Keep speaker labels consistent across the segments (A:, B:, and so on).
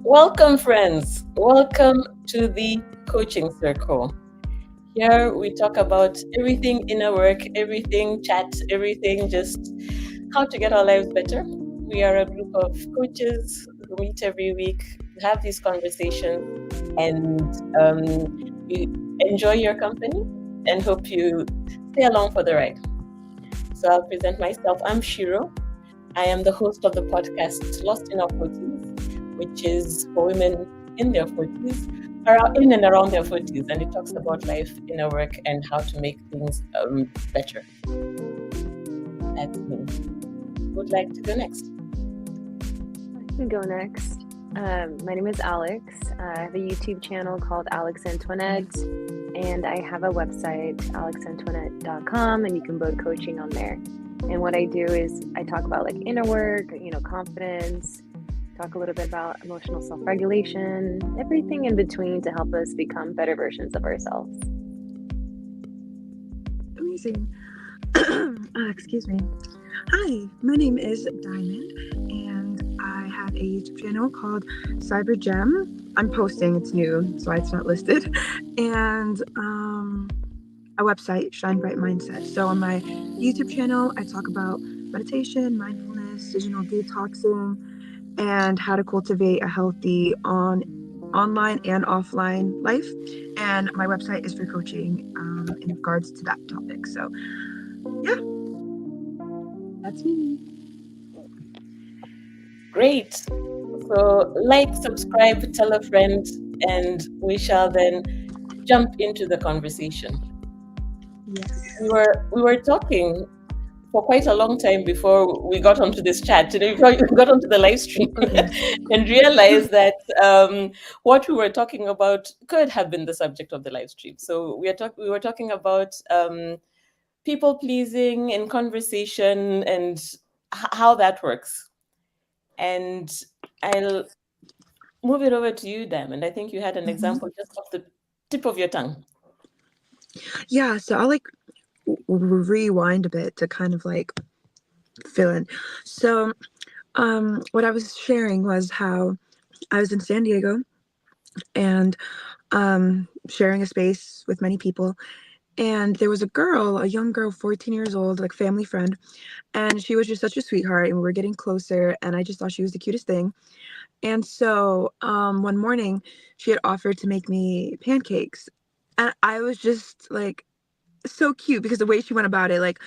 A: Welcome, friends. Welcome to the coaching circle. Here we talk about everything inner work, everything chat, everything just how to get our lives better. We are a group of coaches who meet every week, have these conversations, and we enjoy your company and hope you stay along for the ride. So I'll present myself. I'm Shiro. I am the host of the podcast Lost in Our 40s, which is for women in their 40s, in and around their 40s, and it talks about life, inner work, and how to make things better. That's me. Who would like to go next?
B: I can go next. My name is Alex. I have a YouTube channel called Alex Antoinette, and I have a website, alexantoinette.com, and you can book coaching on there. And what I do is I talk about like inner work, confidence, talk a little bit about emotional self-regulation, everything in between to help us become better versions of ourselves.
C: Amazing. Excuse me. Hi, my name is Diamond, and I have a YouTube channel called Cyber Gem. I'm posting, it's new, so it's not listed, and a website, Shine Bright Mindset. So on my YouTube channel, I talk about meditation, mindfulness, digital detoxing, and how to cultivate a healthy online and offline life. And my website is for coaching in regards to that topic. So yeah, that's me.
A: Great. So, like, subscribe, tell a friend, and we shall then jump into the conversation.
C: Yes.
A: We were talking for quite a long time before we got onto this chat, before we got onto the live stream, and realized that what we were talking about could have been the subject of the live stream. So we were talking about people pleasing in conversation and how that works. And I'll move it over to you, Diamond. I think you had an example just off the tip of your tongue.
C: Yeah, so I'll rewind a bit to kind of fill in. So what I was sharing was how I was in San Diego and sharing a space with many people. And there was a young girl, 14 years old, like family friend. And she was just such a sweetheart. And we were getting closer. And I just thought she was the cutest thing. And so one morning, she had offered to make me pancakes. And I was just so cute because the way she went about it,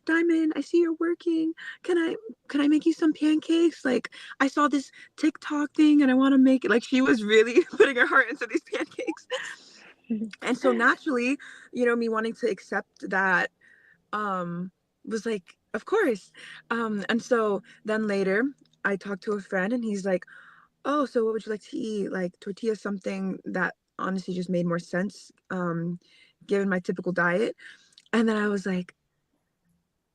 C: Diamond, I see you're working. Can I make you some pancakes? Like, I saw this TikTok thing and I want to make it. Like, she was really putting her heart into these pancakes. And so naturally, me wanting to accept that was like, of course. And so then later I talked to a friend and he's like, oh, so what would you like to eat? Like tortilla, something that honestly just made more sense given my typical diet. And then I was like,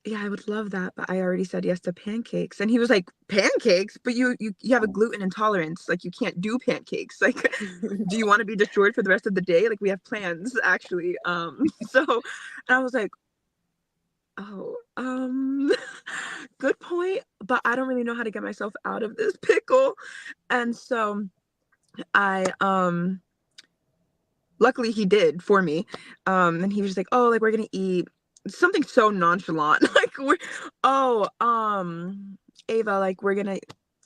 C: yeah, I would love that, but I already said yes to pancakes. And he was like, pancakes? But you have a gluten intolerance. Like, you can't do pancakes. Like, do you want to be destroyed for the rest of the day? Like, we have plans, actually. So, and I was like, oh, good point, but I don't really know how to get myself out of this pickle. And so I, luckily he did for me. And he was just like, oh, like, we're going to eat something so nonchalant. Ava, like, we're going to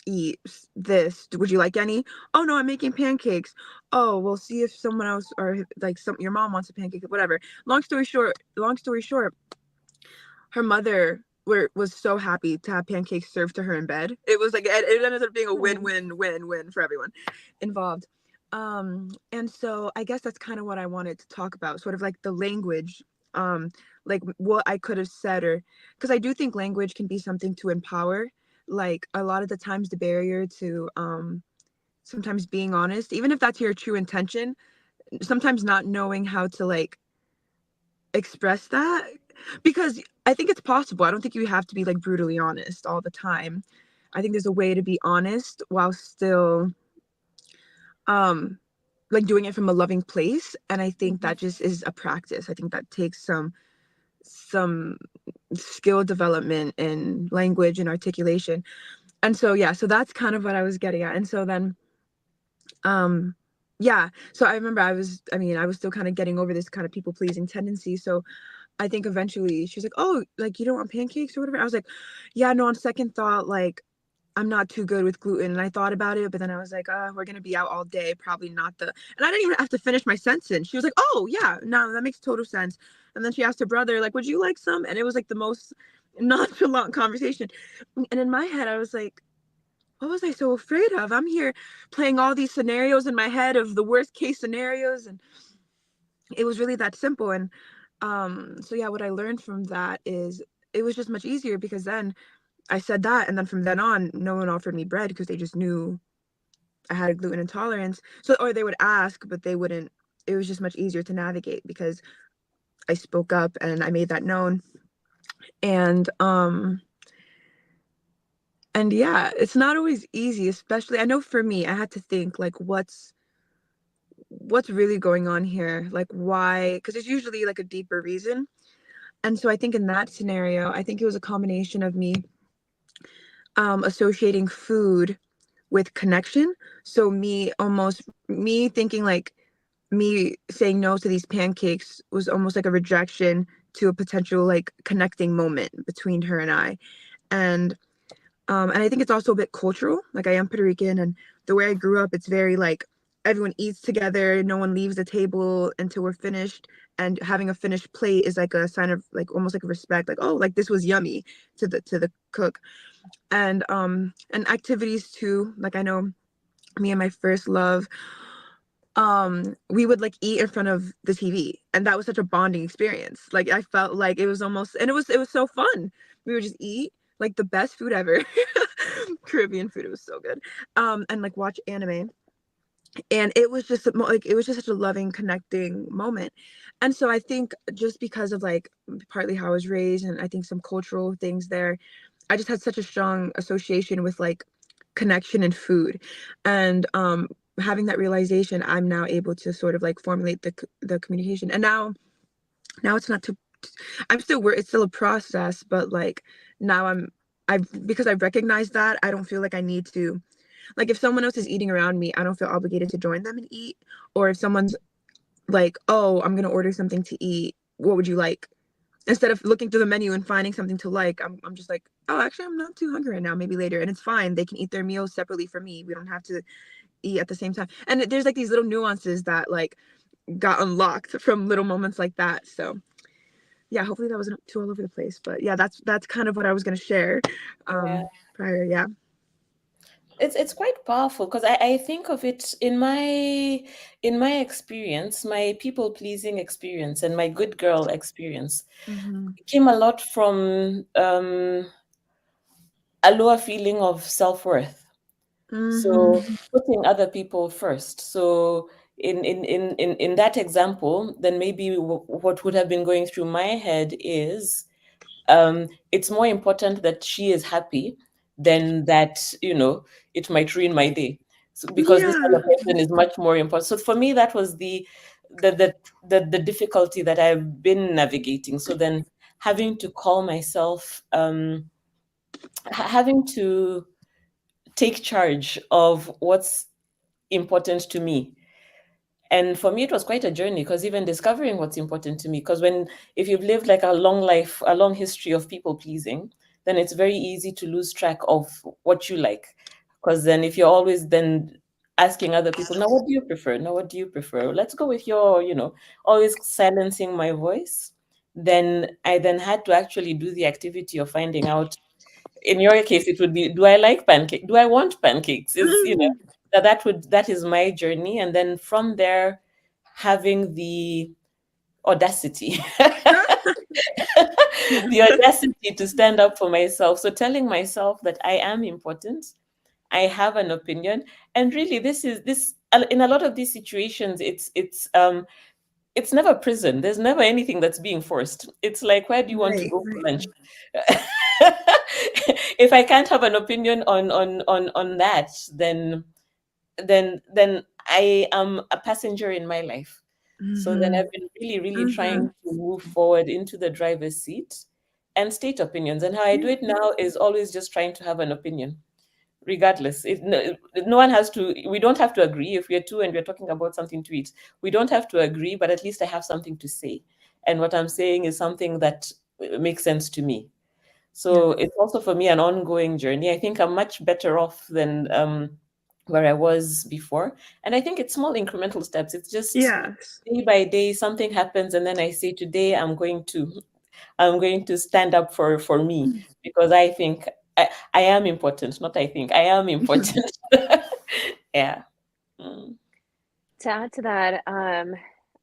C: eat this. Would you like any? Oh, no, I'm making pancakes. Oh, we'll see if someone else or like your mom wants a pancake, whatever. Long story short, her mother was so happy to have pancakes served to her in bed. It was like it ended up being a win-win-win-win for everyone involved. And so I guess that's kind of what I wanted to talk about, sort of like the language, like what I could have said, or because I do think language can be something to empower. Like a lot of the times the barrier to sometimes being honest, even if that's your true intention, sometimes not knowing how to express that, because I think it's possible. I don't think you have to be brutally honest all the time. I think there's a way to be honest while still doing it from a loving place, and I think that just is a practice. I think that takes some skill development in language and articulation. And so yeah, so that's kind of what I was getting at. And so then um yeah, so I remember I was still kind of getting over this kind of people pleasing tendency. So I think eventually she's like, oh, like you don't want pancakes or whatever. I was like, yeah, no, on second thought, like I'm not too good with gluten. And I thought about it, but then I was like, we're gonna be out all day, probably not the. And I didn't even have to finish my sentence. She was like, oh yeah, no, that makes total sense. And then she asked her brother, like, would you like some? And it was like the most nonchalant conversation. And in my head, I was like, what was I so afraid of? I'm here playing all these scenarios in my head of the worst case scenarios, and it was really that simple. And so yeah, what I learned from that is it was just much easier because then I said that, and then from then on, no one offered me bread because they just knew I had a gluten intolerance. So, or they would ask, but they wouldn't. It was just much easier to navigate because I spoke up and I made that known. And and yeah, it's not always easy, especially I know for me, I had to think like what's really going on here? Like why? Because there's usually like a deeper reason. And so I think in that scenario, I think it was a combination of me associating food with connection. So me thinking like me saying no to these pancakes was almost like a rejection to a potential like connecting moment between her and I. And I think it's also a bit cultural. Like I am Puerto Rican, and the way I grew up, it's very like everyone eats together, no one leaves the table until we're finished. And having a finished plate is like a sign of like almost like respect, like, oh, like this was yummy to the cook. And activities too. Like I know me and my first love, we would like eat in front of the TV, and that was such a bonding experience. Like I felt like it was almost, and it was so fun. We would just eat like the best food ever. Caribbean food, it was so good. And like watch anime, and it was just like it was just such a loving connecting moment. And so I think just because of like partly how I was raised, and I think some cultural things there, I just had such a strong association with like connection and food. And having that realization, I'm now able to sort of like formulate the communication. And now it's not too, I'm still it's still a process, but like now I've because I've recognized that, I don't feel like I need to, like if someone else is eating around me, I don't feel obligated to join them and eat. Or if someone's like, oh, I'm gonna order something to eat, what would you like? Instead of looking through the menu and finding something to like, I'm just like, oh, actually, I'm not too hungry right now, maybe later. And it's fine. They can eat their meals separately from me. We don't have to eat at the same time. And there's like these little nuances that like got unlocked from little moments like that. So yeah, hopefully that wasn't too all over the place. But yeah, that's kind of what I was gonna share
A: Yeah.
C: prior. Yeah.
A: It's quite powerful because I think of it in my experience, my people pleasing experience and my good girl experience
C: Mm-hmm.
A: came a lot from a lower feeling of self-worth. So
C: Mm-hmm.
A: putting other people first. So in that example, then maybe what would have been going through my head is it's more important that she is happy than that, it might ruin my day. So, because this
C: Yeah.
A: other person is much more important. So for me, that was the the the difficulty that I've been navigating. So then having to call myself, having to take charge of what's important to me. And for me, it was quite a journey because even discovering what's important to me, because if you've lived like a long life, a long history of people pleasing, then it's very easy to lose track of what you like. Because then if you're always then asking other people, now what do you prefer? Now what do you prefer? Let's go with your, always silencing my voice. Then I then had to actually do the activity of finding out, in your case it would be, do I like pancake, do I want pancakes, is that is my journey. And then from there, having the audacity
C: Yeah.
A: the audacity to stand up for myself, so telling myself that I am important, I have an opinion. And really, this in a lot of these situations, it's never prison. There's never anything that's being forced. It's like, where do you want to
C: Right.
A: go for
C: Right.
A: lunch? If I can't have an opinion on that, then I am a passenger in my life. So then
C: Mm-hmm.
A: I've been really, really
C: Mm-hmm.
A: trying to move forward into the driver's seat and state opinions. And how I do it now is always just trying to have an opinion. regardless. No one has to, we don't have to agree. If we're two and we're talking about something to eat, we don't have to agree, but at least I have something to say. And what I'm saying is something that makes sense to me. So it's also for me an ongoing journey. I think I'm much better off than where I was before. And I think it's small incremental steps. It's just
C: Yes.
A: day by day something happens, and then I say today I'm going to stand up for me, because I think I am important. Not I think I am important. Yeah. Mm.
B: To add to that,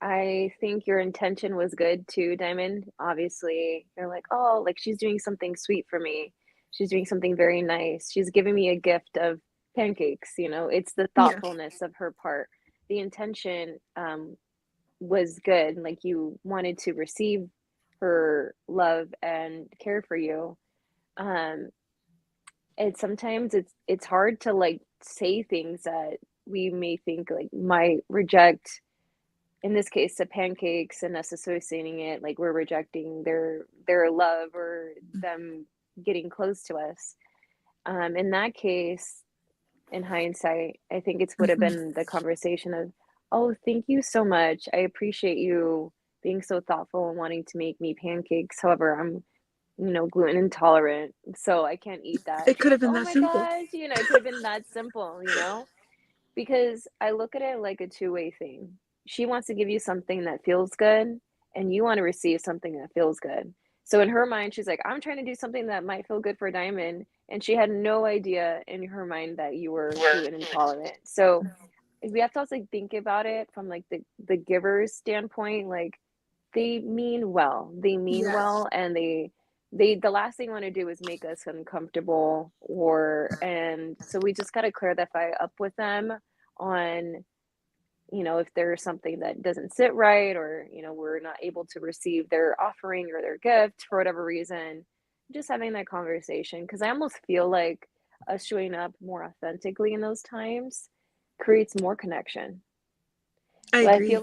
B: I think your intention was good too, Diamond. Obviously, you're like, oh, like she's doing something sweet for me. She's doing something very nice. She's giving me a gift of pancakes. It's the
C: Yes.
B: thoughtfulness of her part. The intention was good. Like you wanted to receive her love and care for you. Um, and sometimes it's hard to like say things that we may think like might reject, in this case, the pancakes, and us associating it like we're rejecting their love or them getting close to us. In that case, in hindsight, I think it's would have
C: Mhm.
B: been the conversation of, oh, thank you so much. I appreciate you being so thoughtful and wanting to make me pancakes. However, I'm gluten intolerant, so I can't eat that.
C: It
B: And she's
C: could have
B: like,
C: been
B: oh
C: that
B: my
C: simple.
B: gosh, it could have been that simple. Because I look at it like a two-way thing. She wants to give you something that feels good, and you want to receive something that feels good. So in her mind, she's like, I'm trying to do something that might feel good for Diamond. And she had no idea in her mind that you were gluten intolerant. So we have to also think about it from like the giver's standpoint. Like they mean well. They mean
C: Yes.
B: well, and they the last thing they want to do is make us uncomfortable, and so we just got to clear that fight up with them on, if there's something that doesn't sit right, or we're not able to receive their offering or their gift for whatever reason. Just having that conversation, because I almost feel like us showing up more authentically in those times creates more connection.
C: I
B: But
C: agree.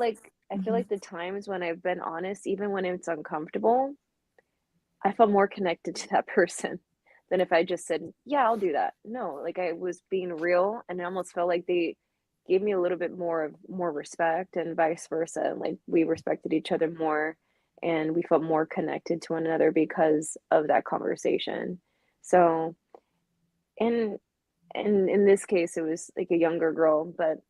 B: I feel like the times when I've been honest, even when it's uncomfortable, I felt more connected to that person than if I just said, "Yeah, I'll do that." No, like I was being real, and it almost felt like they gave me a little bit more respect, and vice versa. Like we respected each other more, and we felt more connected to one another because of that conversation. So, in in this case, it was like a younger girl, but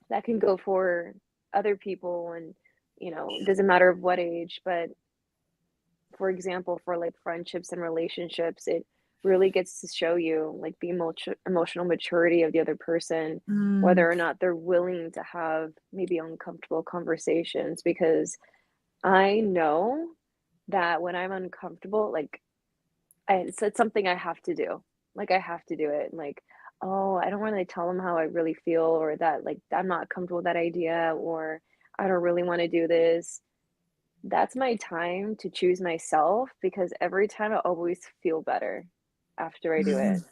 B: that can go for other people, and it doesn't matter of what age. But for example, for like friendships and relationships, it really gets to show you like the emotional maturity of the other person,
C: Mm.
B: whether or not they're willing to have maybe uncomfortable conversations. Because I know that when I'm uncomfortable, like it's something I have to do. Like I have to do it. Like, oh, I don't really tell them how I really feel, or that like I'm not comfortable with that idea, or I don't really want to do this. That's my time to choose myself, because every time I always feel better after I do
C: Mhm.
B: it.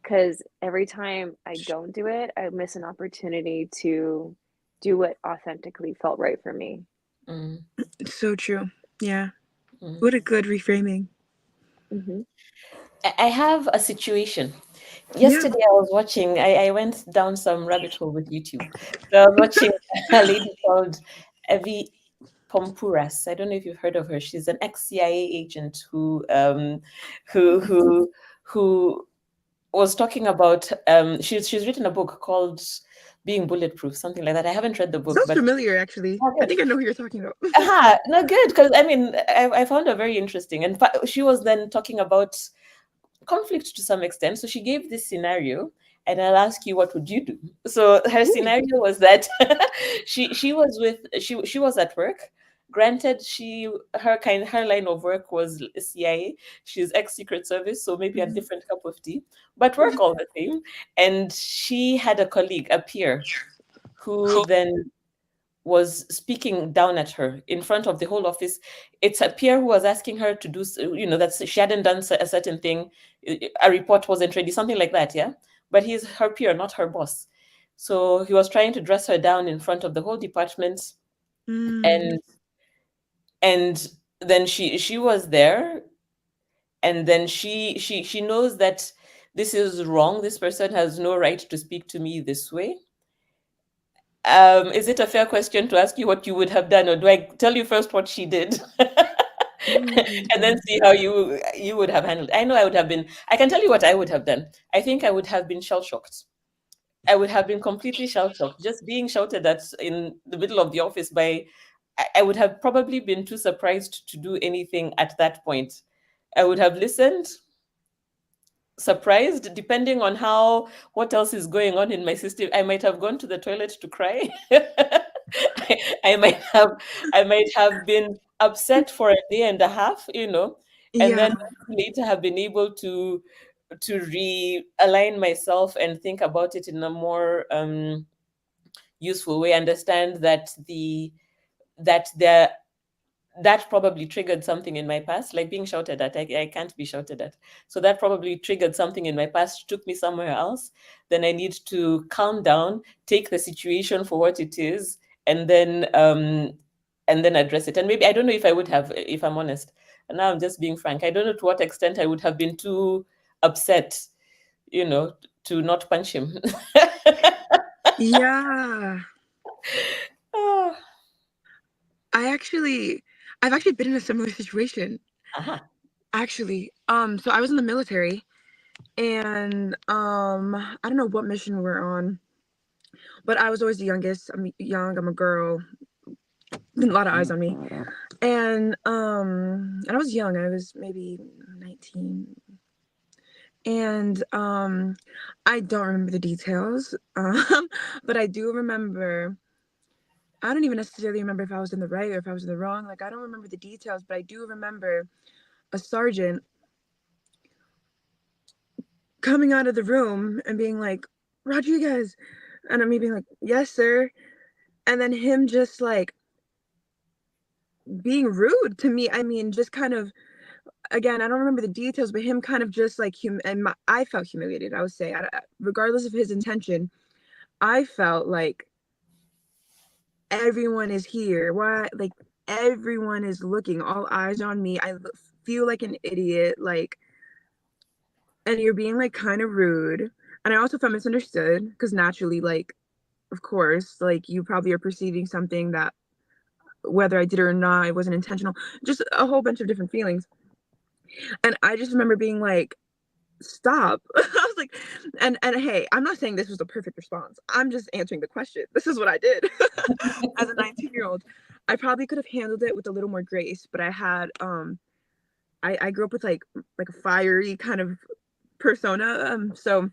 B: Because every time I don't do it, I miss an opportunity to do what authentically felt right for me.
A: Mm.
C: It's so true. Yeah.
A: Mm.
C: What a good reframing.
B: Hmm.
A: I have a situation.
C: Yeah.
A: Yesterday, I was watching, I went down some rabbit hole with YouTube. So I was watching a lady called Evie Pompuras. I don't know if you've heard of her. She's an ex-CIA agent who who who was talking about she's written a book called Being Bulletproof, something like that. I haven't read the book,
C: Sounds
A: but
C: familiar, actually.
A: oh,
C: I
A: good.
C: think I know who you're talking about.
A: No, good, because I mean, I found her very interesting, and she was then talking about conflict to some extent. So she gave this scenario, and I'll ask you, what would you do? So her
C: Ooh.
A: scenario was that she was at work. Granted, her line of work was CIA. She's ex Secret Service, so maybe a
C: Mhm.
A: different cup of tea, but work all the same. And she had a colleague, a peer, who then was speaking down at her in front of the whole office. It's a peer who was asking her to do, that she hadn't done a certain thing, a report wasn't ready, something like that, yeah. But he's her peer, not her boss. So he was trying to dress her down in front of the whole department,
C: Mm.
A: and and then she was there, and then she knows that this is wrong. This person has no right to speak to me this way. Is it a fair question to ask you what you would have done, or do I tell you first what she did, and then see how you would have handled? I know I would have been. I can tell you what I would have done. I think I would have been shell shocked. I would have been completely shell shocked. Just being shouted at in the middle of the office by, I would have probably been too surprised to do anything at that point. I would have listened, surprised, depending on how what else is going on in my system. I might have gone to the toilet to cry. I might have been upset for a day and a half, and
C: Yeah.
A: then later have been able to realign myself and think about it in a more useful way. Understand that that there that probably triggered something in my past, like being shouted at. I can't be shouted at. So that probably triggered something in my past, took me somewhere else. Then I need to calm down, take the situation for what it is, and then address it. And maybe I don't know if I would have, if I'm honest. And now I'm just being frank. I don't know to what extent I would have been too upset, to not punch him.
C: Yeah.
A: Ah,
C: I've actually been in a similar situation.
A: aha.
C: Actually, so I was in the military, and I don't know what mission we were on, but I was always the youngest. I'm young. I'm a girl. A lot of eyes on me, and I was young. I was maybe 19, and I don't remember the details, but I do remember. I don't even necessarily remember if I was in the right or if I was in the wrong. Like, I don't remember the details, but I do remember a sergeant coming out of the room and being like, Rodriguez. And me being like, yes, sir. And then him just like being rude to me. I mean, just kind of, again, I don't remember the details, but him kind of just like, I felt humiliated, I would say. Regardless of his intention, I felt like everyone is here. Why? Like, everyone is looking, all eyes on me. I feel like an idiot. Like, and you're being like kind of rude. And I also felt misunderstood because naturally, like, of course, like you probably are perceiving something that whether I did it or not, it wasn't intentional. Just a whole bunch of different feelings. And I just remember being like, stop. I was like, and hey, I'm not saying this was the perfect response. I'm just answering the question. This is what I did as a 19-year-old. I probably could have handled it with a little more grace, but I had I grew up with like a fiery kind of persona. So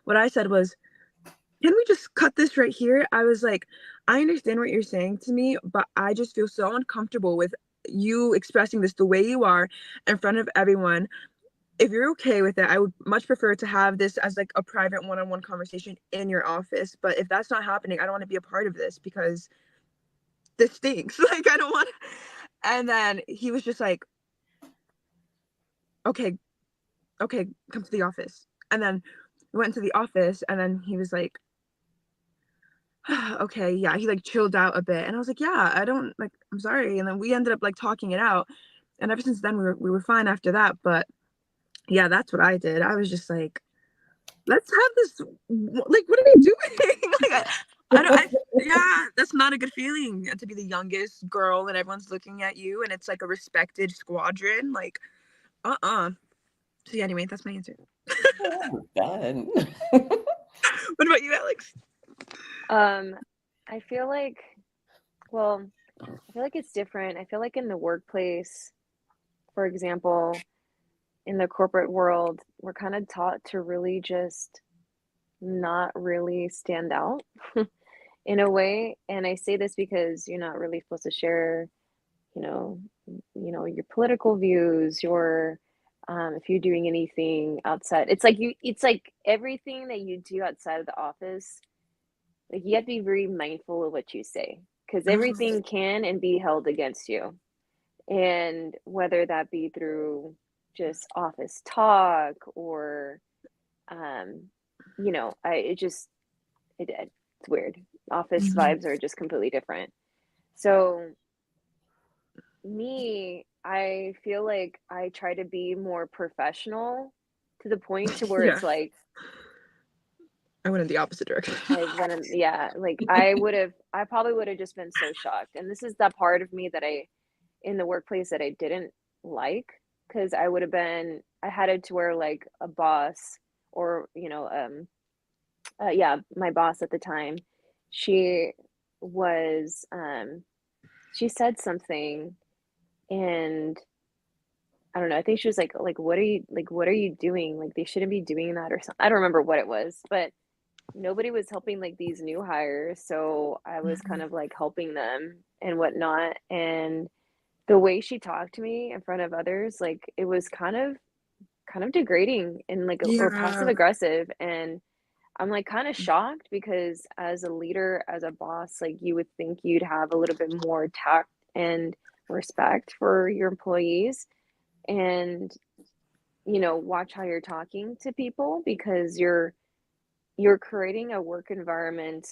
C: what I said was, can we just cut this right here? I was like, I understand what you're saying to me, but I just feel so uncomfortable with you expressing this the way you are in front of everyone. If you're okay with it, I would much prefer to have this as like a private one-on-one conversation in your office. But if that's not happening, I don't want to be a part of this because this stinks. Like, I don't want. And then he was just like, okay, okay, come to the office. And then we went to the office, and then he was like, okay, yeah, he like chilled out a bit, and I was like, yeah, I don't like, I'm sorry. And then we ended up like talking it out, and ever since then we were fine after that. But yeah, that's what I did. I was just like, let's have this, like, what are we doing? Like, I don't yeah, that's not a good feeling to be the youngest girl and everyone's looking at you and it's like a respected squadron, like, so yeah, anyway, that's my answer.
A: Done.
C: What about you, Alex?
B: I feel like, well, I feel like it's different. I feel like in the workplace, for example, in the corporate world, we're kind of taught to really just not really stand out in a way. And I say this because you're not really supposed to share, you know, your political views, your if you're doing anything outside. It's like everything that you do outside of the office, like you have to be very mindful of what you say because everything can and be held against you. And whether that be through just office talk or um it's weird. Office vibes are just completely different. So me, I feel like I try to be more professional to the point to where
C: Yeah.
B: it's like
C: I went in the opposite direction.
B: I went in, yeah, like I probably would have just been so shocked. And this is that part of me that in the workplace that I didn't like, because I had it to where like a boss or, yeah, my boss at the time, she was, she said something and I don't know, I think she was like, what are you doing? Like, they shouldn't be doing that or something. I don't remember what it was, but nobody was helping like these new hires. So I was kind
C: Mhm.
B: of like helping them and whatnot. And the way she talked to me in front of others, like it was kind of degrading and like or passive
C: Yeah.
B: aggressive. And I'm like kind of shocked because as a leader, as a boss, like you would think you'd have a little bit more tact and respect for your employees and watch how you're talking to people because you're creating a work environment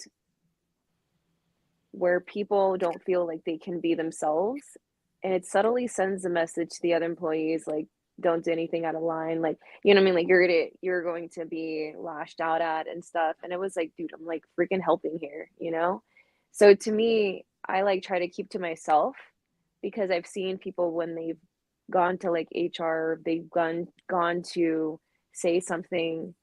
B: where people don't feel like they can be themselves, and it subtly sends a message to the other employees like don't do anything out of line, like you know what I mean, like you're going to be lashed out at and stuff. And it was like, dude, I'm like freaking helping here. So to me, I like try to keep to myself because I've seen people when they've gone to like HR, they've gone to say something,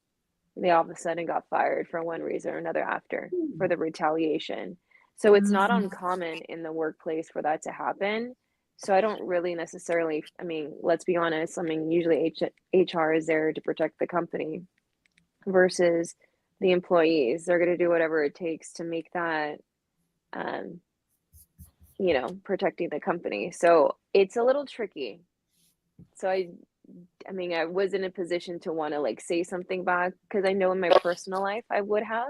B: they all of a sudden got fired for one reason or another after for the retaliation. So it's not
C: Mhm.
B: uncommon in the workplace for that to happen. So I don't really necessarily, I mean, let's be honest. I mean, usually HR is there to protect the company versus the employees. They're going to do whatever it takes to make that, um, protecting the company. So it's a little tricky. So I mean, I was in a position to want to like say something back because I know in my personal life I would have.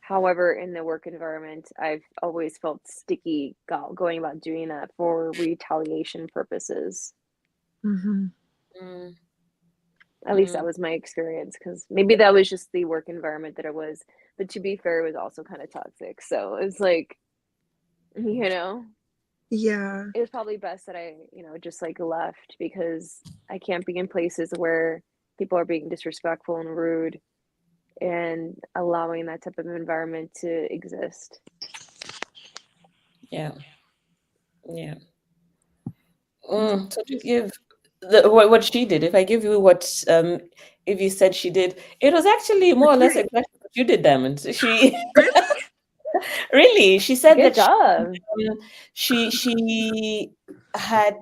B: However, in the work environment, I've always felt sticky going about doing that for retaliation purposes.
C: Mhm.
A: Mm,
B: At least that
A: mm.
B: was my experience, because maybe that was just the work environment that it was. But to be fair, it was also kind of toxic. So it's like, you know,
C: Yeah.
B: it was probably best that I, just like left because I can't be in places where people are being disrespectful and rude and allowing that type of environment to exist.
A: Yeah, yeah. So to give what she did, if I give you what if you said she did, it was actually more or less exactly what you did, Diamond. She
C: Really?
A: really, she said
B: Good
A: that
B: job.
A: she had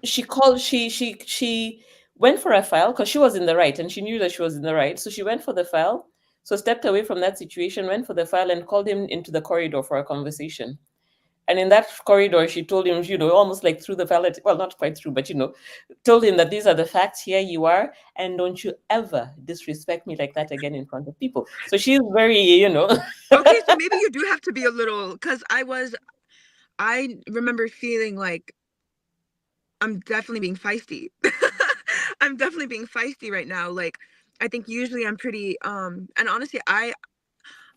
A: she called she went for a file because she was in the right and she knew that she was in the right. So she went for the file. So stepped away from that situation, went for the file and called him into the corridor for a conversation. And in that corridor, she told him, almost like through the pallet, well, not quite through, but, told him that these are the facts. Here you are. And don't you ever disrespect me like that again in front of people. So she's very.
C: Okay, so maybe you do have to be a little, because I remember feeling like I'm definitely being feisty. I'm definitely being feisty right now. Like, I think usually I'm pretty, and honestly, I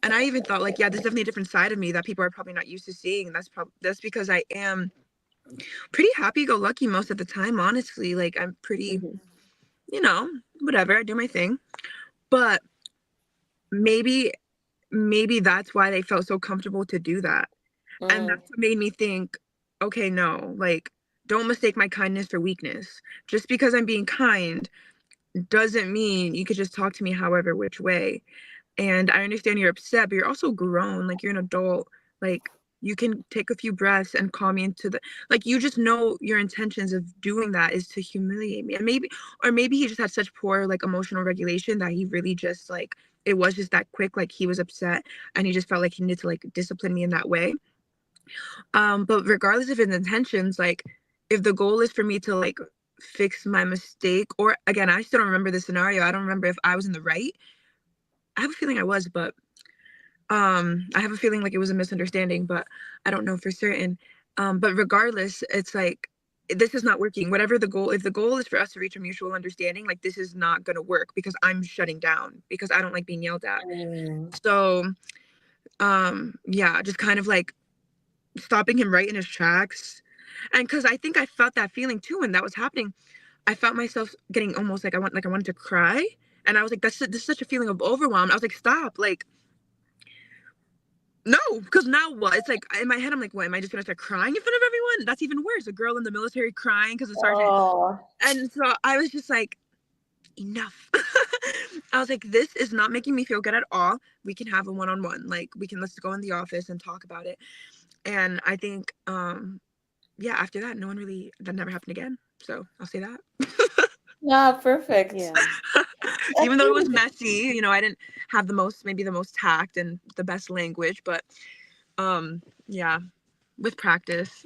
C: even thought like, yeah, there's definitely a different side of me that people are probably not used to seeing. And that's because I am pretty happy-go-lucky most of the time, honestly. Like, I'm pretty,
B: Hmm.
C: you know, whatever, I do my thing. But maybe maybe that's why they felt so comfortable to do that. And
A: Mm,
C: that's what made me think, okay, no, like, don't mistake my kindness for weakness. Just because I'm being kind doesn't mean you could just talk to me however which way. And I understand you're upset, but you're also grown, like you're an adult. Like, you can take a few breaths and calm me into the, like, you just know your intentions of doing that is to humiliate me. And maybe he just had such poor like emotional regulation that he really just like, it was just that quick, like he was upset and he just felt like he needed to like discipline me in that way. But regardless of his intentions, like, if the goal is for me to like fix my mistake, or again, I still don't remember the scenario. I don't remember if I was in the right. I have a feeling I was, but I have a feeling like it was a misunderstanding, but I don't know for certain. But regardless, it's like this is not working. Whatever the goal, if the goal is for us to reach a mutual understanding, like this is not gonna work because I'm shutting down because I don't like being yelled at.
A: mm,
C: So yeah, just kind of like stopping him right in his tracks. And because I think I felt that feeling too when that was happening. I felt myself getting almost like I wanted to cry, and I was like, this is such a feeling of overwhelm. I was like, stop, like no, because now what? It's like in my head, I'm like, what? Am I just gonna start crying in front of everyone? That's even worse. A girl in the military crying because the sergeant.
A: Oh,
C: And so I was just like, enough. I was like, this is not making me feel good at all. We can have a one-on-one. Like let's go in the office and talk about it. And I think, yeah, after that, that never happened again. So I'll say that.
A: yeah, perfect.
B: Yeah.
A: That's
C: Even though it was
A: really
C: messy, I didn't have maybe the most tact and the best language, but yeah, with practice.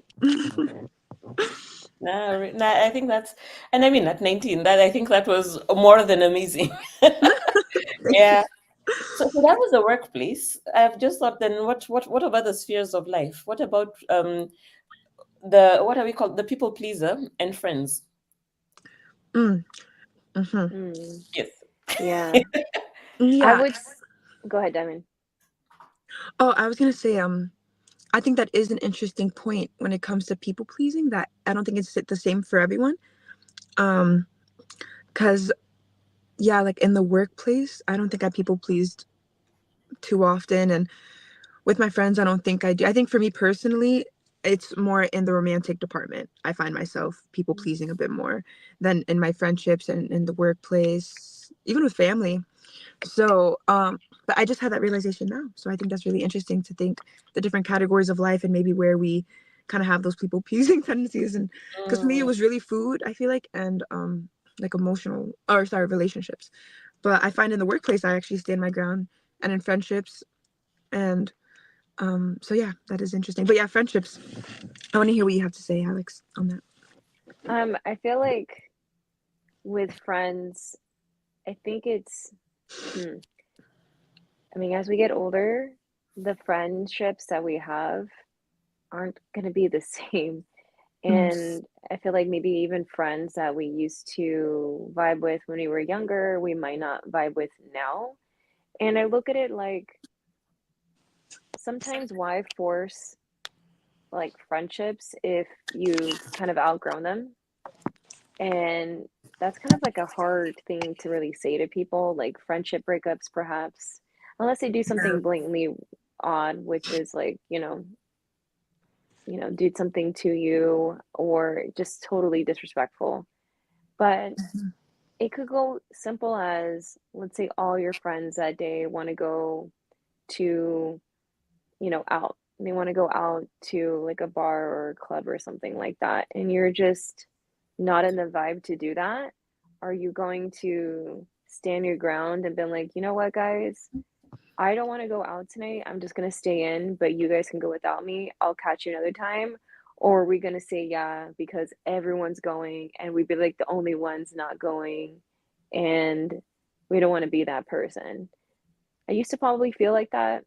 A: nah, I think that's, and I mean, at 19, that I think that was more than amazing.
C: Thank you.
A: Yeah. So that was the workplace. I've just thought, then what about the spheres of life? What about the, what are we called, the people pleaser and friends?
C: Mm, hmm.
B: Mm,
A: Yes.
B: yeah. I
C: Yeah.
B: would go ahead, Diamond.
C: Oh, I was gonna say, I think that is an interesting point when it comes to people pleasing. That I don't think it's the same for everyone. Um, because yeah, like in the workplace, I don't think I people pleased too often, and with my friends, I don't think I do. I think for me personally, it's more in the romantic department. I find myself people pleasing a bit more than in my friendships and in the workplace, even with family. So, but I just had that realization now. So I think that's really interesting to think the different categories of life and maybe where we kind of have those people pleasing tendencies. And because for me, it
A: Mm,
C: was really food, I feel and like emotional or sorry, relationships. But I find in the workplace, I actually stand my ground and in friendships. And so yeah, that is interesting. But yeah, friendships. I want to hear what you have to say, Alex, on that.
B: I feel like with friends, I think it's, hmm, I mean, as we get older, the friendships that we have aren't going to be the same.
C: Mm,
B: And I feel like maybe even friends that we used to vibe with when we were younger, we might not vibe with now. And I look at it like sometimes why force like friendships if you've kind of outgrown them? And that's kind of like a hard thing to really say to people, like friendship breakups, perhaps, unless they do
C: yeah.
B: something blatantly odd, which is like, did something to you or just totally disrespectful. But it could go simple as, let's say all your friends that day want to go to, out. They want to go out to like a bar or a club or something like that, and you're just not in the vibe to do that. Are you going to stand your ground and be like, you know what, guys? I don't want to go out tonight. I'm just going to stay in, but you guys can go without me. I'll catch you another time. Or are we going to say, yeah, because everyone's going and we'd be like the only ones not going. And we don't want to be that person. I used to probably feel like that,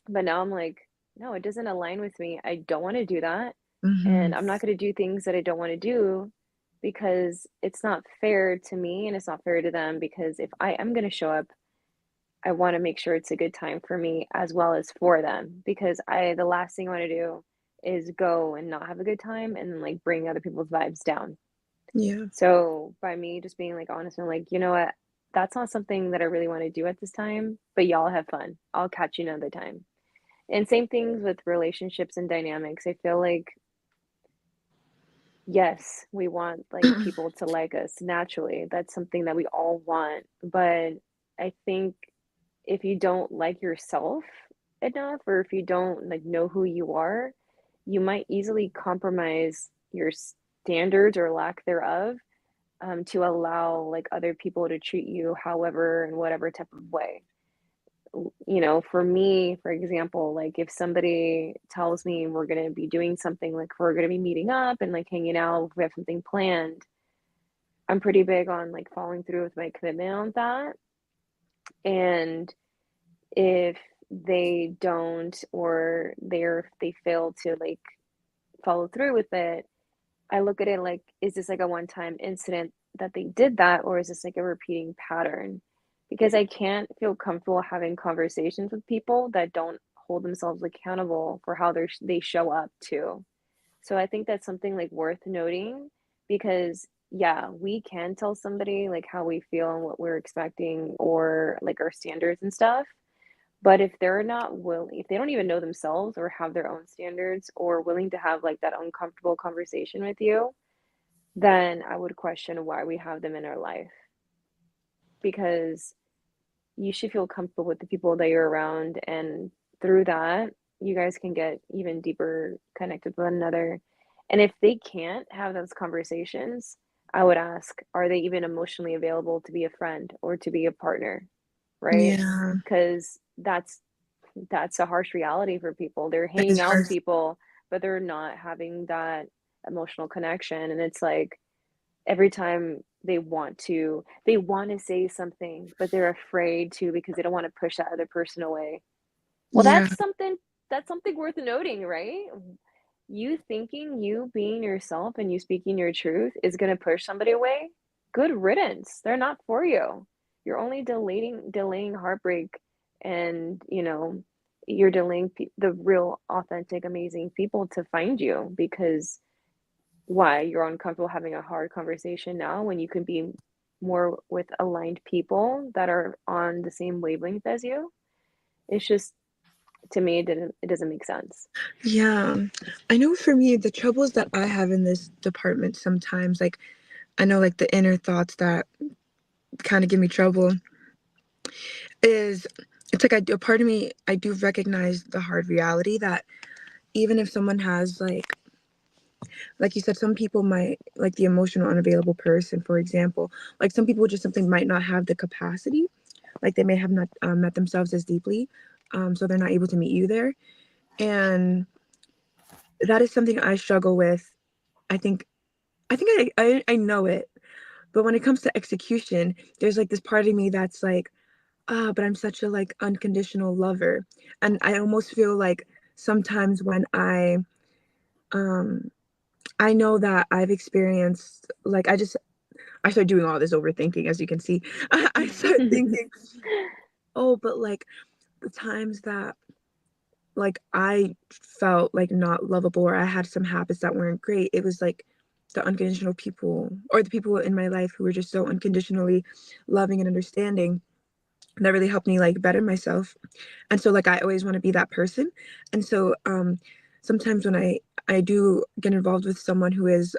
B: but now I'm like, no, it doesn't align with me. I don't want to do that.
C: Mm-hmm.
B: And I'm not going to do things that I don't want to do because it's not fair to me and it's not fair to them. Because if I am going to show up, I want to make sure it's a good time for me as well as for them. Because the last thing I want to do is go and not have a good time and then like bring other people's vibes down.
C: Yeah.
B: So by me just being like honest and like, you know what, that's not something that I really want to do at this time, but y'all have fun. I'll catch you another time. And same things with relationships and dynamics. I feel like, yes, we want like people to like us naturally. That's something that we all want. But I think if you don't like yourself enough, or if you don't like know who you are, you might easily compromise your standards or lack thereof, to allow like other people to treat you however and whatever type of way. For me, for example, like if somebody tells me we're going to be doing something, like we're going to be meeting up and like hanging out, if we have something planned, I'm pretty big on like following through with my commitment on that. And if they don't, or they fail to like follow through with it, I look at it like, is this like a one-time incident that they did that, or is this like a repeating pattern? Because I can't feel comfortable having conversations with people that don't hold themselves accountable for how they show up too. So I think that's something like worth noting, because yeah, we can tell somebody like how we feel and what we're expecting or like our standards and stuff. But if they're not willing, if they don't even know themselves or have their own standards or willing to have like that uncomfortable conversation with you, then I would question why we have them in our life. Because you should feel comfortable with the people that you're around, and through that, you guys can get even deeper connected with one another. And if they can't have those conversations, I would ask, are they even emotionally available to be a friend or to be a partner, right?
C: Yeah,
B: Because that's a harsh reality for people. They're
C: it
B: hanging
C: is
B: out with
C: hard.
B: people, but they're not having that emotional connection. And it's like every time they want to say something, but they're afraid to because they don't want to push that other person away. Well,
C: Yeah,
B: that's something worth noting, right? You thinking you being yourself and you speaking your truth is going to push somebody away. Good riddance. They're not for you. You're only delaying heartbreak, and you're delaying the real authentic amazing people to find you. Because why? You're uncomfortable having a hard conversation now when you can be more with aligned people that are on the same wavelength as you. It's just, to me, it doesn't make sense.
C: yeah. I know for me, the troubles that I have in this department sometimes, like, I know, like, the inner thoughts that kind of give me trouble is it's like a part of me, I do recognize the hard reality that even if someone has, like you said, some people might, like the emotional unavailable person, for example, like some people just simply might not have the capacity, like they may have not met themselves as deeply, so they're not able to meet you there. And that is something I struggle with. I think I know it, but when it comes to execution, there's like this part of me that's like, ah, but I'm such a like unconditional lover, and I almost feel like sometimes when um I know that I've experienced like I start doing all this overthinking, as you can see. I start thinking, oh, but like the times that like I felt like not lovable or I had some habits that weren't great, it was like the unconditional people or the people in my life who were just so unconditionally loving and understanding that really helped me like better myself. And so like I always want to be that person. And so sometimes when I do get involved with someone who is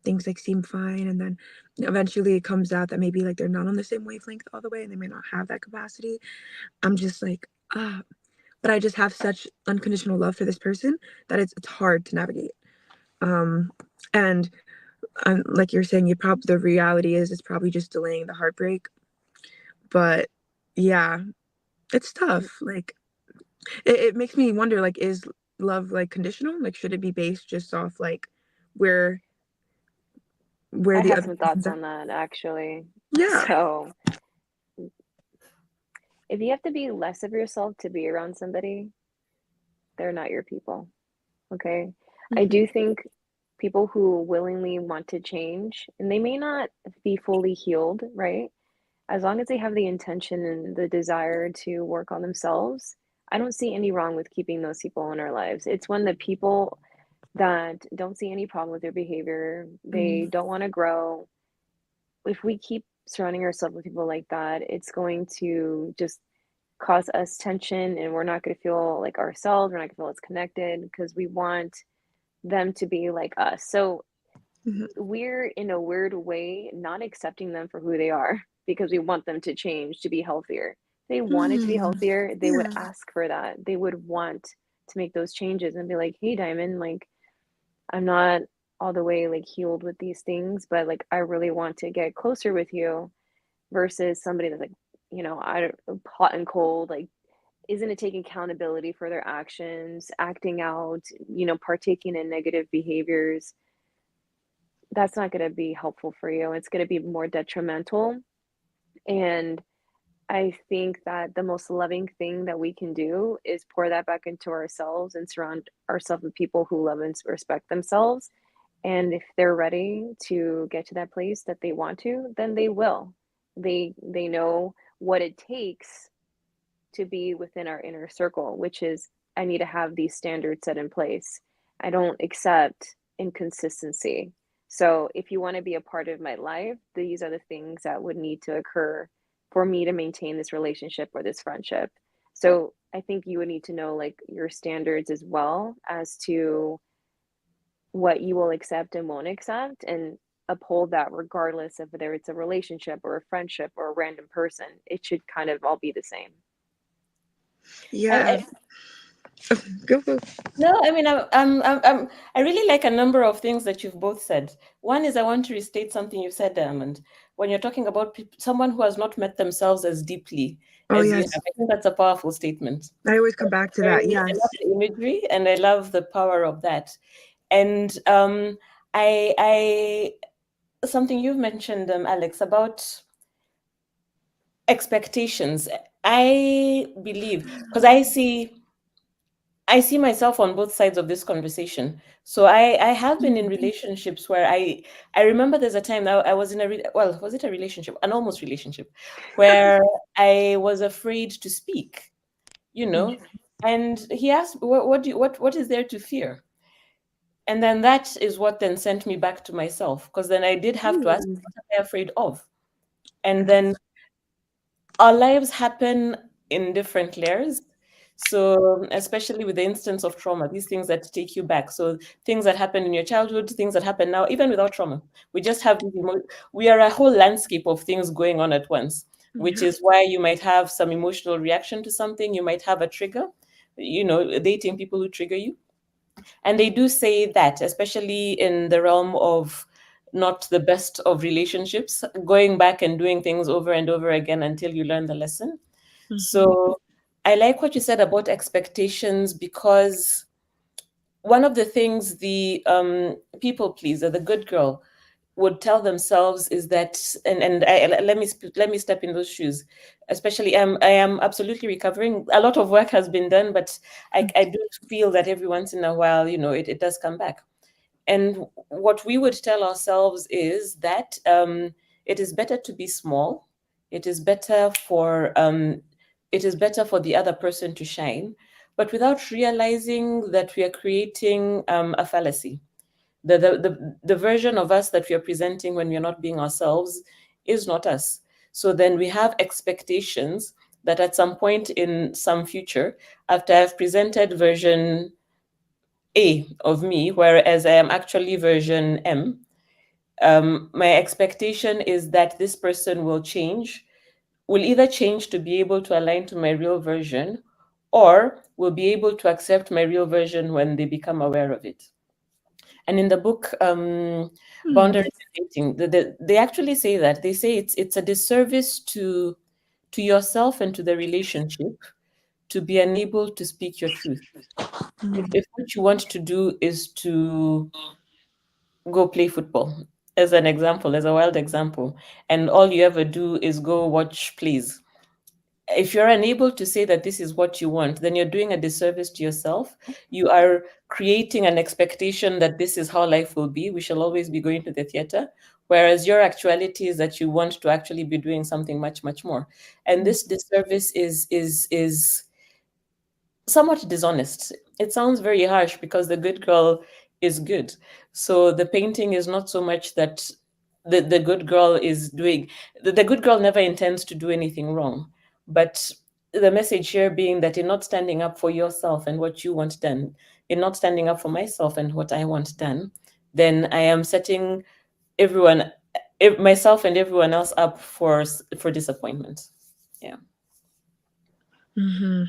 C: things like seem fine, and then eventually it comes out that maybe like they're not on the same wavelength all the way and they may not have that capacity. I'm just like, ah, but I just have such unconditional love for this person that it's hard to navigate. Um, and like you're saying, you probably the reality is it's probably just delaying the heartbreak. But yeah, it's tough. Like it makes me wonder, like, is love like conditional? Like, should it be based just off like where
B: I
C: the
B: had
C: other
B: some thoughts
C: person's at?
B: on that actually.
C: Yeah.
B: So, if you have to be less of yourself to be around somebody, they're not your people. Okay. I
C: Hmm.
B: do think people who willingly want to change, and they may not be fully healed, right? As long as they have the intention and the desire to work on themselves, I don't see any wrong with keeping those people in our lives. It's when the people that don't see any problem with their behavior, they
C: Mm.
B: don't want to grow. If we keep surrounding ourselves with people like that, it's going to just cause us tension, and we're not going to feel like ourselves. We're not going to feel as connected because we want them to be like us. So
C: Mhm.
B: we're in a weird way not accepting them for who they are because we want them to change to be healthier. If they wanted to be
C: Mm.
B: healthier, they would
C: Yeah.
B: ask for that. They would want to make those changes and be like, "Hey, Diamond, like I'm not all the way like healed with these things, but like I really want to get closer with you." Versus somebody that's like, I don't, hot and cold, like isn't it taking accountability for their actions, acting out, partaking in negative behaviors. That's not going to be helpful for you. It's going to be more detrimental. And I think that the most loving thing that we can do is pour that back into ourselves and surround ourselves with people who love and respect themselves. And if they're ready to get to that place that they want to, then they will. They know what it takes to be within our inner circle, which is I need to have these standards set in place. I don't accept inconsistency. So if you want to be a part of my life, these are the things that would need to occur for me to maintain this relationship or this friendship. So I think you would need to know like your standards as well as to what you will accept and won't accept, and uphold that regardless of whether it's a relationship or a friendship or a random person. It should kind of all be the same.
C: Yeah.
A: And
C: Go.
A: no, I mean, I really like a number of things that you've both said. One is I want to restate something you said, Diamond. When you're talking about someone who has not met themselves as deeply
C: Oh,
A: as you
C: yes.
A: have, I think that's a powerful statement.
C: I always come back to that.
A: I love
C: Yes.
A: the imagery and I love the power of that. And I something you've mentioned, Alex, about expectations. I believe because I see myself on both sides of this conversation. So I have been in relationships where I remember there's a time that I was in well, was it a relationship? An almost relationship where I was afraid to speak, you know. And he asked, what is there to fear? And then that is what then sent me back to myself, because then I did have to ask,
B: Mm.
A: what am I afraid of? And then our lives happen in different layers. So, especially with the instance of trauma, these things that take you back. So, things that happened in your childhood, things that happen now, even without trauma. We just have we are a whole landscape of things going on at once, which is why you might have some emotional reaction to something. You might have a trigger, dating people who trigger you. And they do say that, especially in the realm of not the best of relationships, going back and doing things over and over again until you learn the lesson. So I like what you said about expectations, because one of the things the people pleaser, the good girl, would tell themselves is that, and let me step in those shoes. Especially, I am absolutely recovering. A lot of work has been done, but I do feel that every once in a while, it does come back. And what we would tell ourselves is that it is better to be small. It is better for the other person to shine, but without realizing that we are creating a fallacy. The version of us that we are presenting when we are not being ourselves is not us. So then we have expectations that at some point in some future, after I've presented version A of me, whereas I am actually version M, my expectation is that this person will either change to be able to align to my real version, or will be able to accept my real version when they become aware of it. And in the book, Boundaries in Dating, they actually say that. They say it's a disservice to yourself and to the relationship to be unable to speak your truth. If what you want to do is to go play football, as an example, as a wild example, and all you ever do is go watch plays, if you're unable to say that this is what you want, then you're doing a disservice to yourself. You are creating an expectation that this is how life will be. We shall always be going to the theater. Whereas your actuality is that you want to actually be doing something much, much more. And this disservice is somewhat dishonest. It sounds very harsh because the good girl is good. So the painting is not so much that the good girl is doing, the good girl never intends to do anything wrong. But the message here being that in not standing up for yourself and what you want done, in not standing up for myself and what I want done, then I am setting everyone, myself and everyone else up for disappointment. Yeah.
C: Mm-hmm.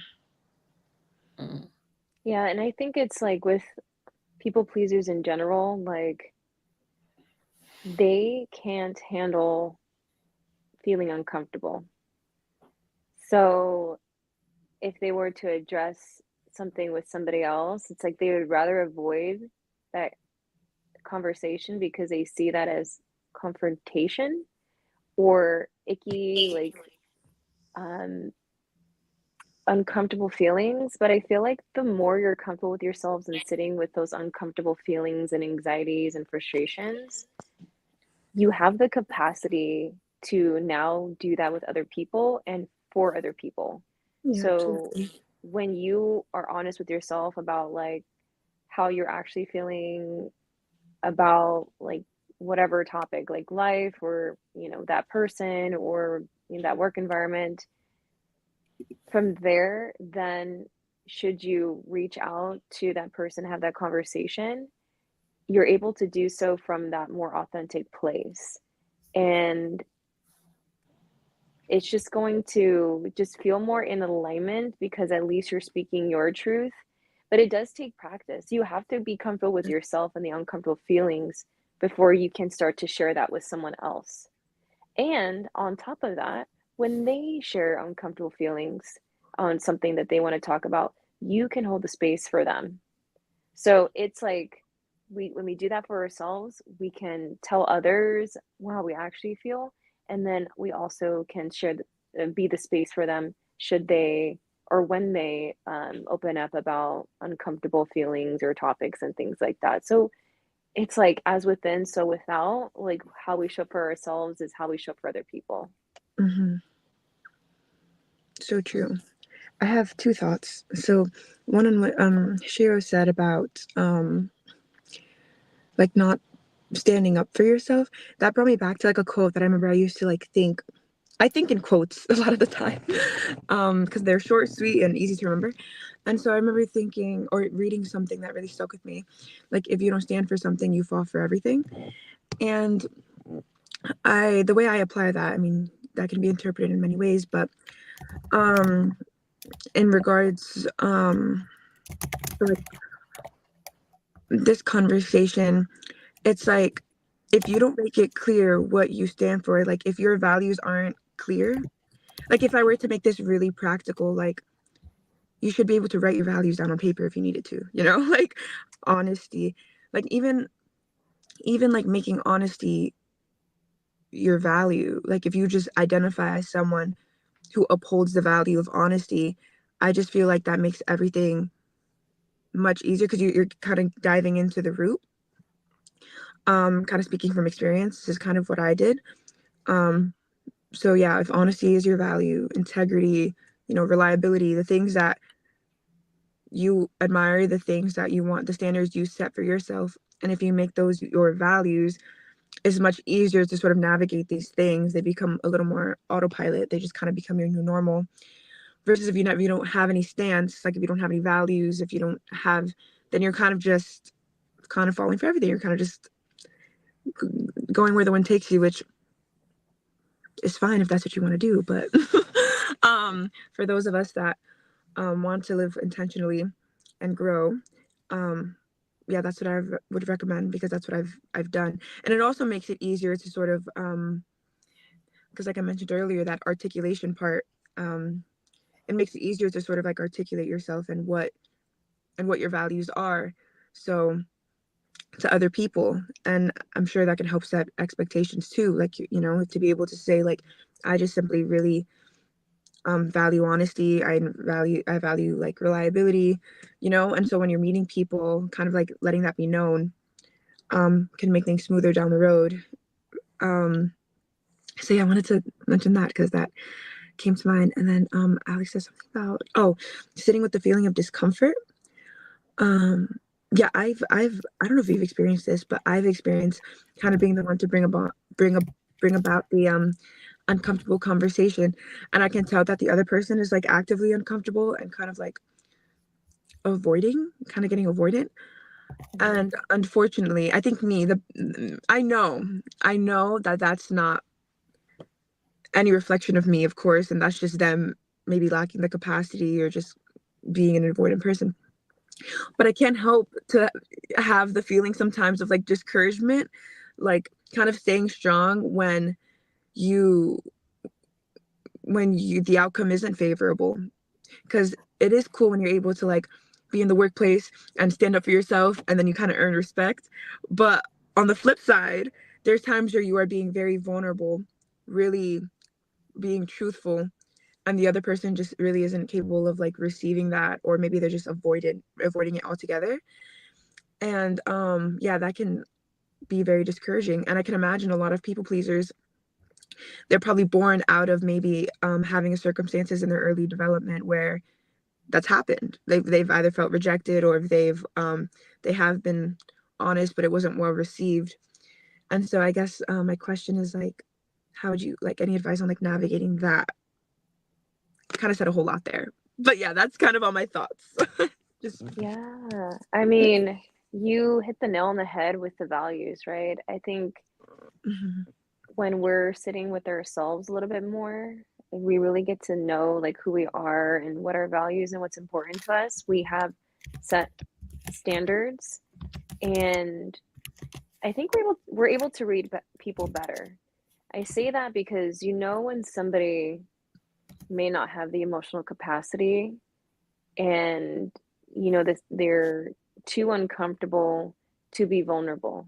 A: Mm.
B: Yeah, and I think it's like with people pleasers in general, like they can't handle feeling uncomfortable. So if they were to address something with somebody else, it's like they would rather avoid that conversation because they see that as confrontation or icky, like um, uncomfortable feelings. But I feel like the more you're comfortable with yourselves and sitting with those uncomfortable feelings and anxieties and frustrations, you have the capacity to now do that with other people and for other people.
C: Yeah,
B: So
C: absolutely.
B: when you are honest with yourself about like how you're actually feeling about like whatever topic, like life or, that person or in that work environment. From there, then should you reach out to that person, have that conversation, you're able to do so from that more authentic place. And it's just going to just feel more in alignment because at least you're speaking your truth. But it does take practice. You have to be comfortable with yourself and the uncomfortable feelings before you can start to share that with someone else. And on top of that, when they share uncomfortable feelings on something that they want to talk about, you can hold the space for them. So it's like when we do that for ourselves, we can tell others how we actually feel, and then we also can share be the space for them should they or when they open up about uncomfortable feelings or topics and things like that. So it's like as within, so without. Like how we show up for ourselves is how we show up for other people.
C: Mm-hmm. So true. I have two thoughts. So one on what Shiro said about like not standing up for yourself. That brought me back to like a quote that I remember I used to like think. I think in quotes a lot of the time, because they're short, sweet, and easy to remember. And so I remember thinking or reading something that really stuck with me, like if you don't stand for something, you fall for everything. And the way I apply that, I mean, that can be interpreted in many ways, but in regards to like this conversation, it's like if you don't make it clear what you stand for, like if your values aren't clear, like if I were to make this really practical, like you should be able to write your values down on paper if you needed to, like honesty, like even like making honesty your value, like if you just identify as someone who upholds the value of honesty, I just feel like that makes everything much easier because you're kind of diving into the root. Kind of speaking from experience, this is kind of what I did. So yeah, if honesty is your value, integrity, reliability, the things that you admire, the things that you want, the standards you set for yourself, and if you make those your values, it's much easier to sort of navigate these things. They become a little more autopilot. They just kind of become your new normal. Versus if you don't have any stance, like if you don't have any values, if you don't have, then you're kind of just kind of falling for everything. You're kind of just going where the wind takes you, which is fine if that's what you want to do. But for those of us that want to live intentionally and grow, yeah, that's what I would recommend because that's what I've done. And it also makes it easier to sort of, because like I mentioned earlier, that articulation part, it makes it easier to sort of like articulate yourself and what your values are. So to other people, and I'm sure that can help set expectations too, like to be able to say like I just simply really value honesty, I value like reliability, and so when you're meeting people, kind of like letting that be known can make things smoother down the road. So yeah, I wanted to mention that because that came to mind. And then Alex said something about sitting with the feeling of discomfort. Yeah, I don't know if you've experienced this, but I've experienced kind of being the one to bring about the uncomfortable conversation, and I can tell that the other person is like actively uncomfortable and kind of like kind of getting avoidant. And unfortunately, I think I know that that's not any reflection of me, of course, and that's just them maybe lacking the capacity or just being an avoidant person. But I can't help to have the feeling sometimes of like discouragement, like kind of staying strong you when the outcome isn't favorable, because it is cool when you're able to like be in the workplace and stand up for yourself and then you kind of earn respect. But on the flip side, there's times where you are being very vulnerable, really being truthful, and the other person just really isn't capable of like receiving that, or maybe they're just avoiding it altogether. And yeah, that can be very discouraging. And I can imagine a lot of people pleasers, they're probably born out of maybe having circumstances in their early development where that's happened. They've either felt rejected or if they have been honest but it wasn't well received. And so I guess my question is like, how would you like any advice on like navigating that? I kind of said a whole lot there, but yeah, that's kind of all my thoughts. Just
B: Yeah. I mean, you hit the nail on the head with the values, right? I think
C: mhm.
B: when we're sitting with ourselves a little bit more, like we really get to know like who we are and what our values and what's important to us. We have set standards, and I think we're able to read people better. I say that because you know when somebody may not have the emotional capacity, and you know that they're too uncomfortable to be vulnerable.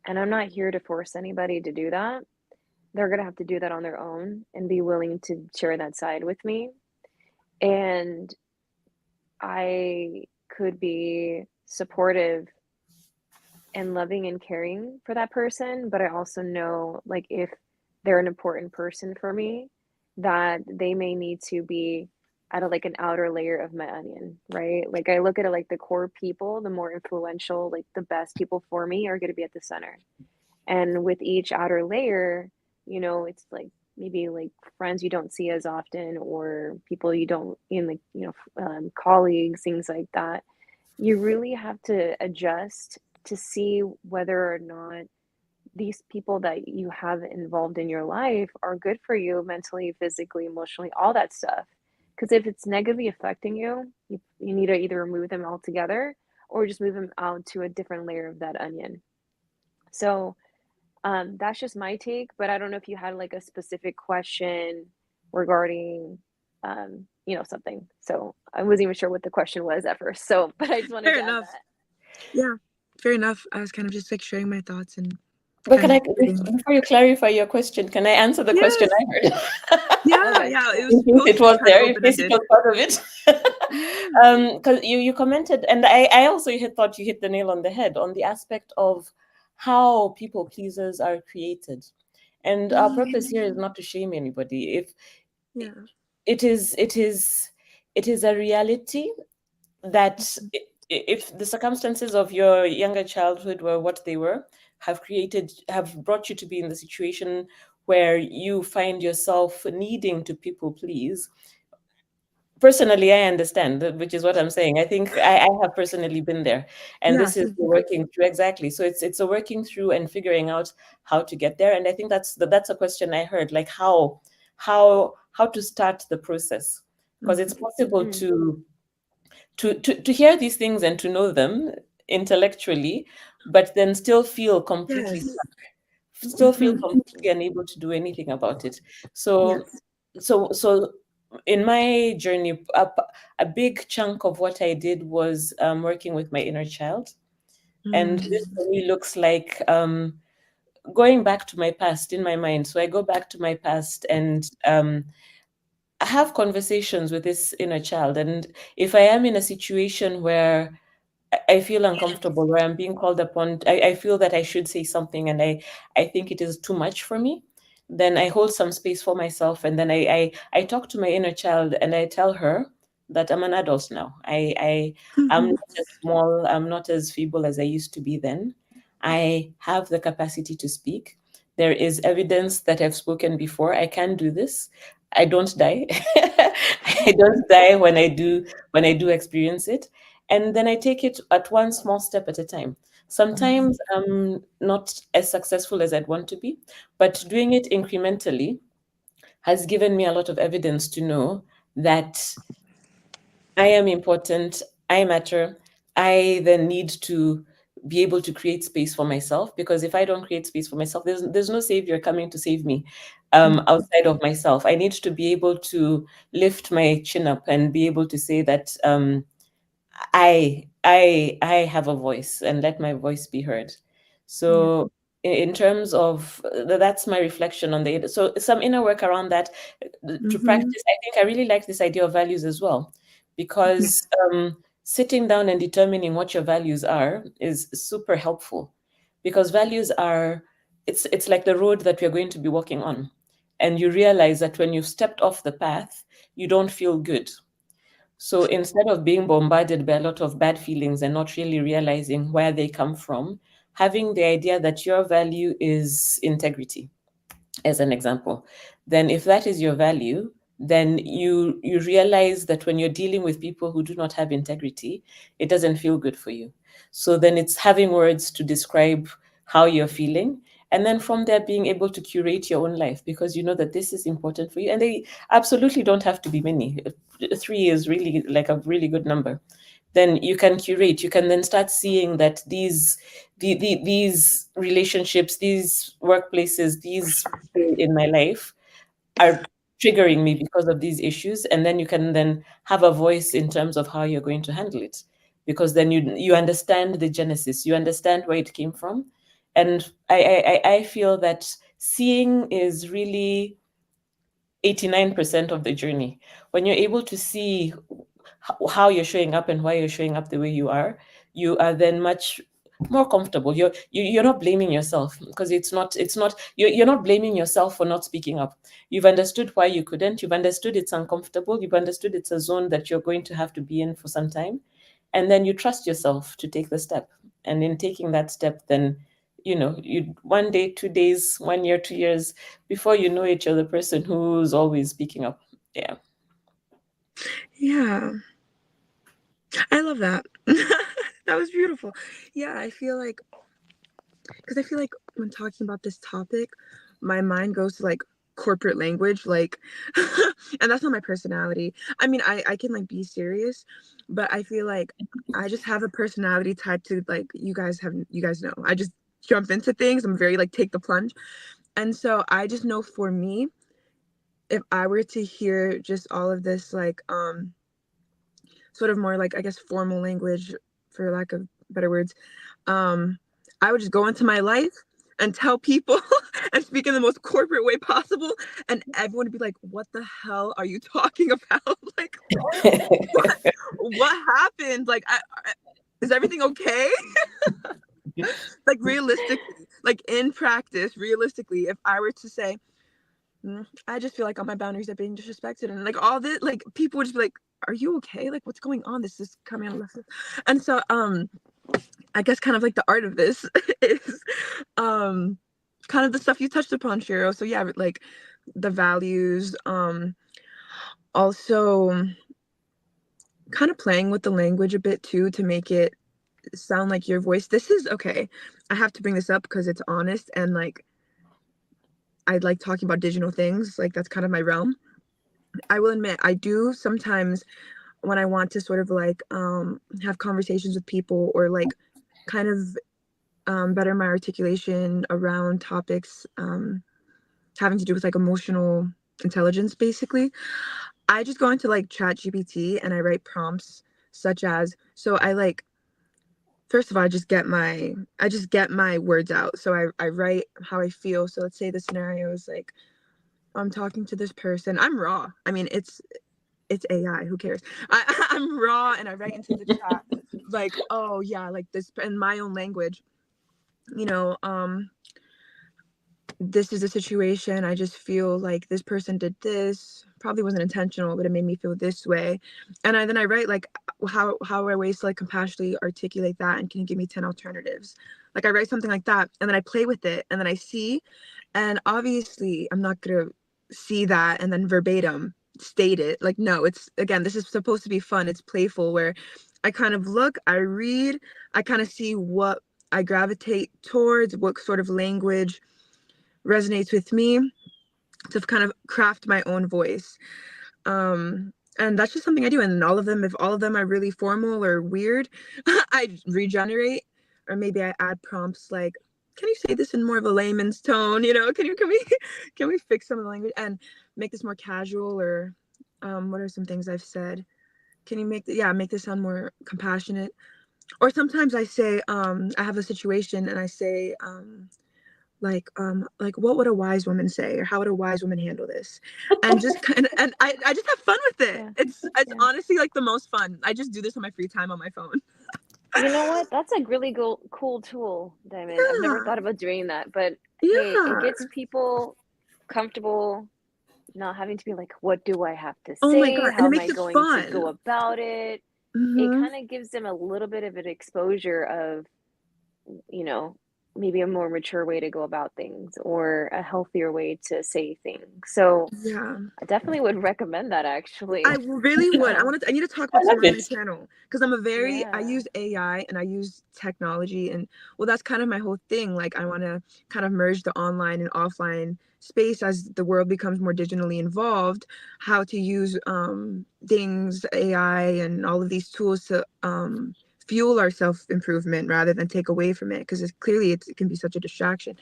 B: And I'm not here to force anybody to do that. They're going to have to do that on their own and be willing to share that side with me. And I could be supportive and loving and caring for that person, but I also know like if they're an important person for me, that they may need to be at like an outer layer of my onion, right? Like I look at it like the core people, the more influential, like the best people for me are going to be at the center. And with each outer layer, you know, it's like maybe like friends you don't see as often or people you don't in like, you know, colleagues, things like that. You really have to adjust to see whether or not these people that you have involved in your life are good for you mentally, physically, emotionally, all that stuff. Because if it's negatively affecting you, you need to either remove them altogether or just move them out to a different layer of that onion. So that's just my take, but I don't know if you had like a specific question regarding, you know, something. So I wasn't even sure what the question was at first. So, but I just wanted
C: Fair
B: to add
C: enough.
B: that.
C: Yeah, fair enough. I was kind of just like sharing my thoughts and
A: But
C: kind
A: can
C: of
A: I,
C: getting.
A: before you clarify your question, can I answer the question
C: Yes.
A: I heard?
C: Yeah,
B: Okay,
C: yeah. It
B: yeah.
C: was
A: In case
C: supposed
A: it
C: to be
A: was
C: kind of
A: there, in
C: open
A: case it
C: ended.
A: was part of it.
C: Yeah.
A: Because you commented, and I also had thought you hit the nail on the head on the aspect of how people pleasers are created. And our purpose here is
C: Mhm.
A: not to shame anybody. If
C: Yeah.
A: it is, it is a reality that
C: Mhm.
A: if the circumstances of your younger childhood were what they were, have brought you to be in the situation where you find yourself needing to people please. Personally, I understand, which is what I'm saying. I think I have personally been there, and
C: Yeah.
A: this is
C: Same
A: the
C: here.
A: working through. Exactly. So it's a working through and figuring out how to get there. And I think that's a question I heard, like how to start the process, because it's
C: Mhm.
A: possible
B: Mm,
A: to hear these things and to know them intellectually, but then still feel completely
C: Yes.
A: stuck, still feel
C: Hmm.
A: completely unable to do anything about it. So,
C: Yes.
A: so in my journey, a big chunk of what I did was working with my inner child, and this
C: Mm.
A: for me looks like going back to my past in my mind. So I go back to my past and I have conversations with this inner child. And if I am in a situation where I feel uncomfortable, where I'm being called upon, I feel that I should say something and I think it is too much for me, then I hold some space for myself. And then I talk to my inner child and I tell her that I'm an adult now. I'm
C: Mhm.
A: not as small, I'm not as feeble as I used to be then. I have the capacity to speak. There is evidence that I've spoken before. I can do this. I don't die. I don't die when I do experience it. And then I take it at one small step at a time. Sometimes I'm not as successful as I'd want to be, but doing it incrementally has given me a lot of evidence to know that I am important, I matter. I then need to be able to create space for myself, because if I don't create space for myself, there's no savior coming to save me outside of myself. I need to be able to lift my chin up and be able to say that I have a voice and let my voice be heard.
C: Yeah.
A: So in terms of that's my reflection on the so some inner work around that to
C: Mhm.
A: practice. I think I really like this idea of values as well,
C: Yeah.
A: because sitting down and determining what your values are is super helpful, because values are it's like the road that we're going to be walking on, and you realize that when you've stepped off the path, you don't feel good. So instead of being bombarded by a lot of bad feelings and not really realizing where they come from, having the idea that your value is integrity, as an example, then if that is your value, then you realize that when you're dealing with people who do not have integrity, it doesn't feel good for you. So then it's having words to describe how you're feeling, and then from there being able to curate your own life, because you know that this is important for you, and they absolutely don't have to be many. 3 is really like a really good number. Then you can curate, you can then start seeing that these relationships, these workplaces, these people in my life are triggering me because of these issues, and then you can then have a voice in terms of how you're going to handle it, because then you understand the genesis, you understand where it came from. And I feel that seeing is really 89% of the journey. When you're able to see how you're showing up and why you're showing up the way you are then much more comfortable. You're not blaming yourself, because it's not you're not blaming yourself for not speaking up. You've understood why you couldn't. You've understood it's uncomfortable. You've understood it's a zone that you're going to have to be in for some time, and then you trust yourself to take the step. And in taking that step, then you 1 day, 2 days, 1 year, 2 years, before you know it, you're the person who's always speaking up. Yeah.
C: Yeah, I love that. That was beautiful. Yeah, I feel like, because I feel like when talking about this topic, my mind goes to like corporate language, like, and that's not my personality. I mean, I can like be serious, but I feel like I just have a personality tied to like you guys know. I just jump into things. I'm very like take the plunge. And so I just know for me, if I were to hear just all of this like sort of more like I guess formal language, for lack of better words, um I would just go into my life and tell people and speak in the most corporate way possible, and everyone would be like, what the hell are you talking about? Like, what happened? Like, is everything okay? Like, realistically, like in practice, realistically, if I were to say, I just feel like all my boundaries are being disrespected, and like all this, like people would just be like, are you okay? Like, what's going on? This is coming on left. And so I guess kind of like the art of this is kind of the stuff you touched upon, Shiro. So yeah, like the values, also kind of playing with the language a bit too to make it sound like your voice. This is okay. I have to bring this up because it's honest, and like I like talking about digital things. Like that's kind of my realm. I will admit I do sometimes when I want to sort of like have conversations with people, or like kind of better my articulation around topics having to do with like emotional intelligence, basically. I just go into like chat GPT and I write prompts such as, so I like, first of all, I just get my words out. So I write how I feel. So let's say the scenario is like, I'm talking to this person. I'm raw. I mean, it's AI. Who cares? I'm raw, and I write into the chat like, oh yeah, like this in my own language. You know, this is a situation. I just feel like this person did this. Probably wasn't intentional, but it made me feel this way. And then I write like how are ways to like compassionately articulate that, and can you give me 10 alternatives? Like I write something like that, and then I play with it, and then I see. And obviously, I'm not gonna see that and then verbatim state it. Like no, it's again, this is supposed to be fun. It's playful, where I kind of look, I read, I kind of see what I gravitate towards, what sort of language resonates with me, to kind of craft my own voice. And that's just something I do. And all of them, if all of them are really formal or weird, I regenerate, or maybe I add prompts like, can you say this in more of a layman's tone? You know, can we fix some of the language and make this more casual? Or what are some things I've said? Can you make this sound more compassionate? Or sometimes I say, I have a situation and I say, like what would a wise woman say, or how would a wise woman handle this, and just kind of, and I just have fun with it.
B: Yeah.
C: It's
B: Yeah.
C: honestly like the most fun. I just do this on my free time on my phone.
B: You know what? That's a really cool tool, Diamond. I've never
C: Yeah,
B: thought about doing that, but hey, it
C: yeah.
B: gets people comfortable not having to be like, what do I have to
C: Oh my
B: say?
C: god, and
B: How
C: it
B: am
C: makes
B: I
C: it
B: going to
C: fun.
B: go about it? It
C: Hmm.
B: kind of gives them a little bit of an exposure of, you know, maybe a more mature way to go about things or a healthier way to say things. So
C: Yeah.
B: I definitely would recommend that actually.
C: I really would.
B: Um,
C: I need to talk
A: I
C: about
A: love
C: some on my
A: it.
C: channel because I
B: yeah.
C: use AI and I use technology, and well, that's kind of my whole thing. Like, I want to kind of merge the online and offline space as the world becomes more digitally involved, how to use things, AI and all of these tools to fuel our self improvement rather than take away from it, because it can be such a distraction.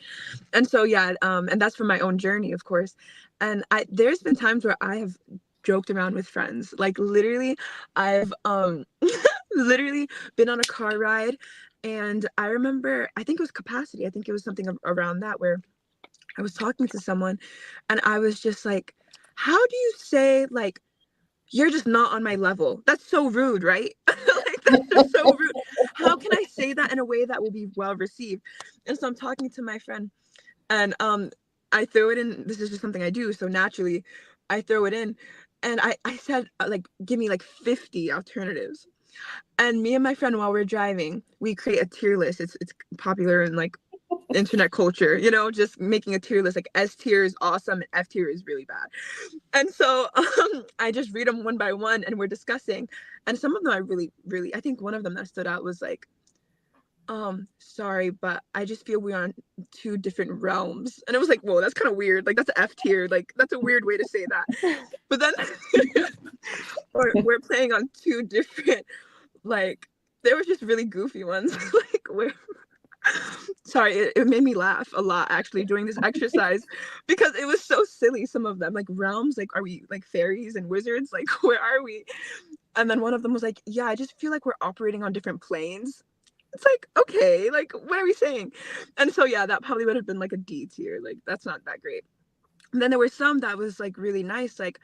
C: And so yeah, and that's from my own journey, of course. And there's been times where I have joked around with friends, like literally I've literally been on a car ride, and I remember, I think it was capacity, I think it was something around that, where I was talking to someone and I was just like, how do you say, like, you're just not on my level? That's so rude, right? Like, that's just so rude. How can I say that in a way that will be well received? And so I'm talking to my friend, and I throw it in. This is just something I do, so naturally I throw it in, and I said, like, give me like 50 alternatives. And me and my friend, while we're driving, we create a tier list. It's popular in like internet culture, just making a tier list. Like, S tier is awesome and F tier is really bad. And so I just read them one by one and we're discussing, and some of them I really really, I think one of them that stood out was like, sorry, but I just feel we're on two different realms. And it was like, whoa, that's kind of weird. Like, that's F tier. Like, that's a weird way to say that. But then we're playing on two different, like, there were just really goofy ones. Like, where, sorry, it made me laugh a lot actually doing this exercise, because it was so silly. Some of them, like, realms, like, are we like fairies and wizards? Like, where are we? And then one of them was like, yeah, I just feel like we're operating on different planes. It's like, okay, like, what are we saying? And so yeah, that probably would have been like a D tier. Like, that's not that great. And then there were some that was like really nice, like,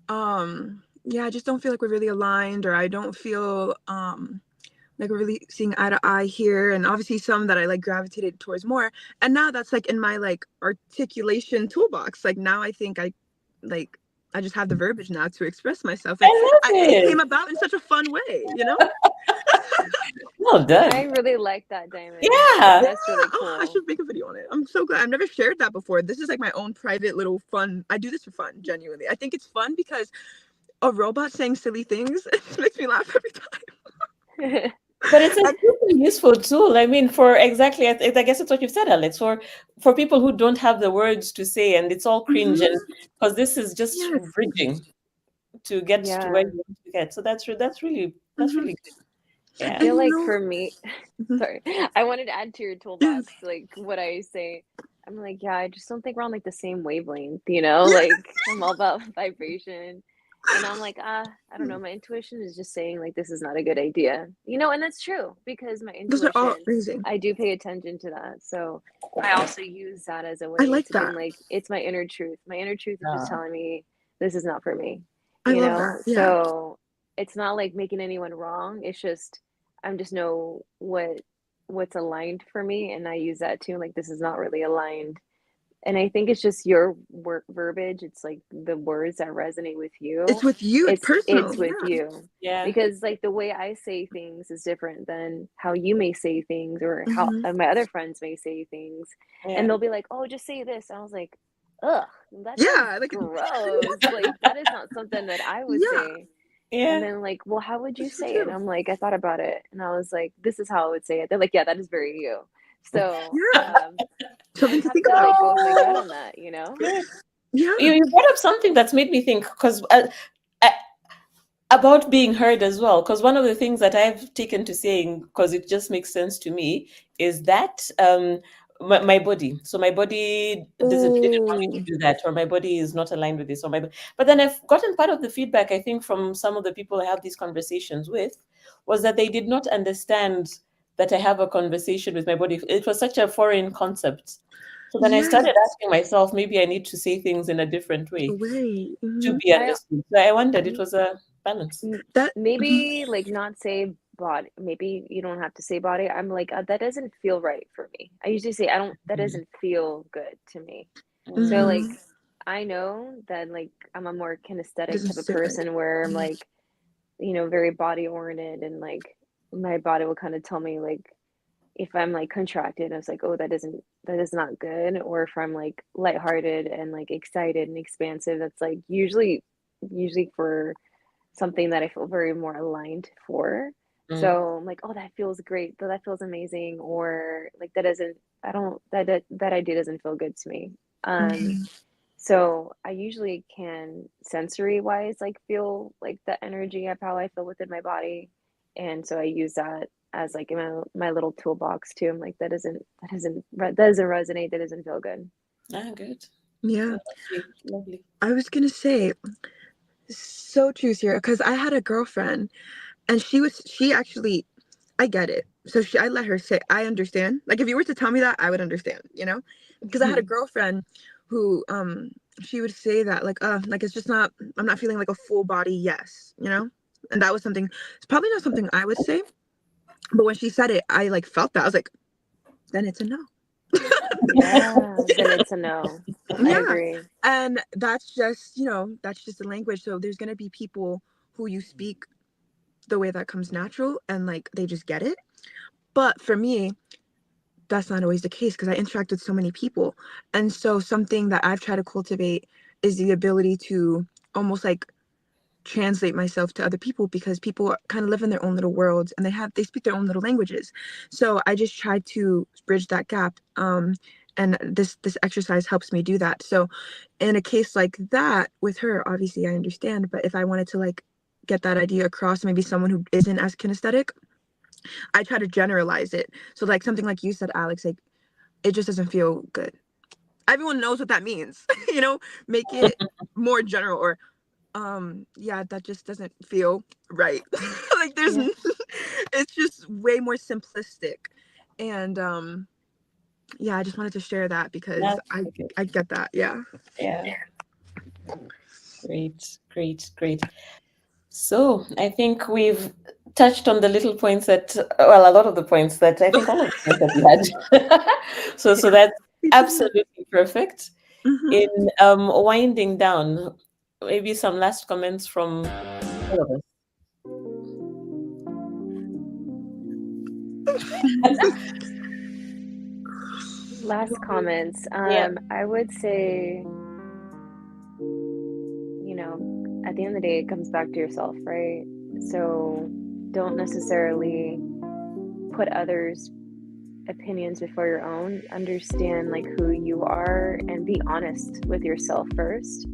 C: yeah, I just don't feel like we're really aligned, or I don't feel like we're really seeing eye to eye here. And obviously some that I like gravitated towards more. And now that's like in my like articulation toolbox. Like, now I think like I just have the verbiage now to express myself,
A: I
C: and
A: love
C: it
A: it.
C: came about in such a fun way.
A: Well
B: I
A: done.
B: really like that, Diamond.
A: Yeah.
B: That's really
C: Oh, I
B: cool.
C: should make a video on it. I'm so glad. I've never shared that before. This is like my own private little fun. I do this for fun, genuinely. I think it's fun because a robot saying silly things, it just makes me laugh every time.
A: But it's a
C: And
A: super useful tool. I mean, for exactly, I guess it's what you've said, Alex. For people who don't have the words to say, and it's all cringe, and
C: mhm,
A: because this is just
C: yes.
A: bridging to get to where
B: Yeah.
A: you want to get. So that's
C: Hmm.
A: really good.
B: I
A: Yeah.
C: And
B: feel like for me,
C: mhm,
B: sorry, I wanted to add to your
C: yes.
B: toolbox, like what I say. I'm like, yeah, I just don't think we're on like the same wavelength, you know?
C: Yeah.
B: Like I'm all about vibration. And I'm like, I don't know, my intuition is just saying like this is not a good idea. You know, and that's true because my
C: Those are all
B: intuition,
C: amazing.
B: I do pay attention to that. So I also use that as a
C: I
B: way
C: like
B: to
C: that.
B: been like, it's my inner truth. My inner truth is just
A: Uh,
B: telling me this is not for me,
C: I
B: you
C: love that.
B: know?
C: Yeah.
B: So it's not like making anyone wrong. It's just I'm just know what's aligned for me, and I use that too. Like this is not really aligned, and I think it's just your work verbiage. It's like the words that resonate with
C: It's
B: you.
C: with you. It's
B: It's
C: personal.
B: with
C: Yeah.
B: you
A: yeah.
B: because like the way I say things is different than how you may say things or how
C: Hmm.
B: my other friends may say things, and
A: Yeah.
B: they'll be like, "Oh, just say this." And I was like, "Ugh, that sounds
C: Yeah. Like,
B: gross. Like that is not something that I would
C: yeah.
B: say." And
A: Yeah.
B: then like, well, how would you
C: It's so
B: say it? And
C: true.
B: I'm like, I thought about it, and I was like, this is how I would say it. They're like, yeah, that is very you. So
C: Yeah.
B: I
C: Something to
B: have
C: think
B: to
C: about.
B: like go with my gut
A: Oh,
B: on that, you know?
A: good.
C: Yeah.
A: You brought up something that's made me think, because about being heard as well, because one of the things that I've taken to saying, because it just makes sense to me, is that my body, so my body didn't want me to
C: Oh,
A: do that, or my body is not aligned with this, or but then I've gotten part of the feedback, I think, from some of the people I have these conversations with, was that they did not understand that I have a conversation with my body. It was such a foreign concept. So then I started
C: yes.
A: asking myself, maybe I need to say things in a different way
C: Way.
A: to
C: Hmm.
A: be
B: I
A: understood. So I wondered, it was a balance.
C: That. Mhm.
B: maybe like not say body. Maybe you don't have to say body. I'm like, that doesn't feel right for me. I usually say, I don't, that doesn't feel good to me. So
A: Mm.
C: Hmm.
B: like, I know that like I'm a more kinesthetic
C: Doesn't
B: type of
C: sit right.
B: person where I'm
C: Mhm.
B: like, you know, very body oriented and like my body will kind of tell me like if I'm like contracted, I was like, oh, that is not good. Or if I'm like lighthearted and like excited and expansive, that's like usually for something that I feel very more aligned for.
A: Mm.
B: So I'm like, oh, that feels great. That feels amazing. Or like that doesn't, I don't, that idea doesn't feel good to me. Um,
C: Mhm.
B: so I usually can sensory wise like feel like the energy of how I feel within my body. And so I use that as like my little toolbox too. I'm like, that doesn't resonate, that doesn't feel good.
A: Ah, good.
C: Yeah.
A: Lovely, lovely.
C: I was gonna say, so true, Sierra, because I had a girlfriend and she actually, I get it. So I let her say, I understand. Like if you were to tell me that, I would understand, because I had a girlfriend who, she would say that like it's just not, I'm not feeling like a full body yes, and that was something, it's probably not something I would say, but when she said it, I like felt that. I was like, then it's a no.
B: Yeah, then it's a no. I
C: Yeah.
B: agree.
C: And that's just the language. So there's going to be people who you speak the way that comes natural and like they just get it. But for me, that's not always the case because I interact with so many people. And so something that I've tried to cultivate is the ability to almost like translate myself to other people because people kind of live in their own little worlds and they speak their own little languages. So I just try to bridge that gap. And this exercise helps me do that. So in a case like that with her, obviously I understand, but if I wanted to like get that idea across, maybe someone who isn't as kinesthetic, I try to generalize it. So like something like you said, Alex, like it just doesn't feel good. Everyone knows what that means, make it more general or yeah, that just doesn't feel right. Like
B: Yeah.
C: it's just way more simplistic. And yeah, I just wanted to share that because
A: That's okay.
C: I get that. Yeah.
A: Yeah. Great, great, great. So I think we've touched on the little points that, well, a lot of the points that I think all of the points that we had. So that's
C: We did.
A: absolutely perfect.
C: Hmm.
A: In winding down, maybe some last comments from all of us.
B: Last comments.
A: Yeah.
B: I would say, at the end of the day, it comes back to yourself, right? So don't necessarily put others' opinions before your own. Understand like who you are and be honest with yourself first.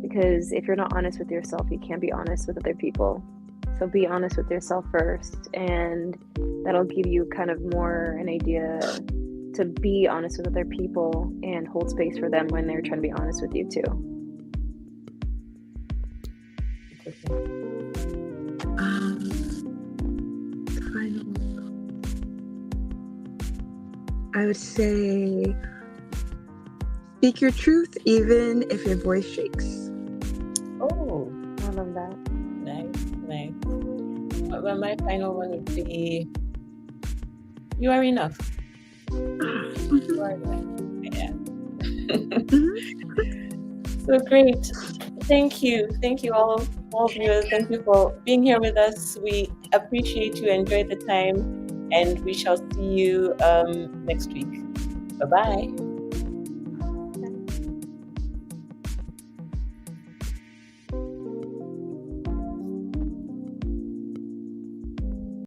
B: Because if you're not honest with yourself, you can't be honest with other people. So be honest with yourself first, and that'll give you kind of more an idea to be honest with other people and hold space for them when they're trying to be honest with you too.
C: Final. I would say speak your truth even if your voice shakes.
A: Oh,
B: I love that.
A: nice, nice. Well, my final one would be, you are enough. You are enough. Yeah. So great. Thank you all viewers. Thank you for being here with us. We appreciate you. Enjoy the time, and we shall see you next week. Bye bye.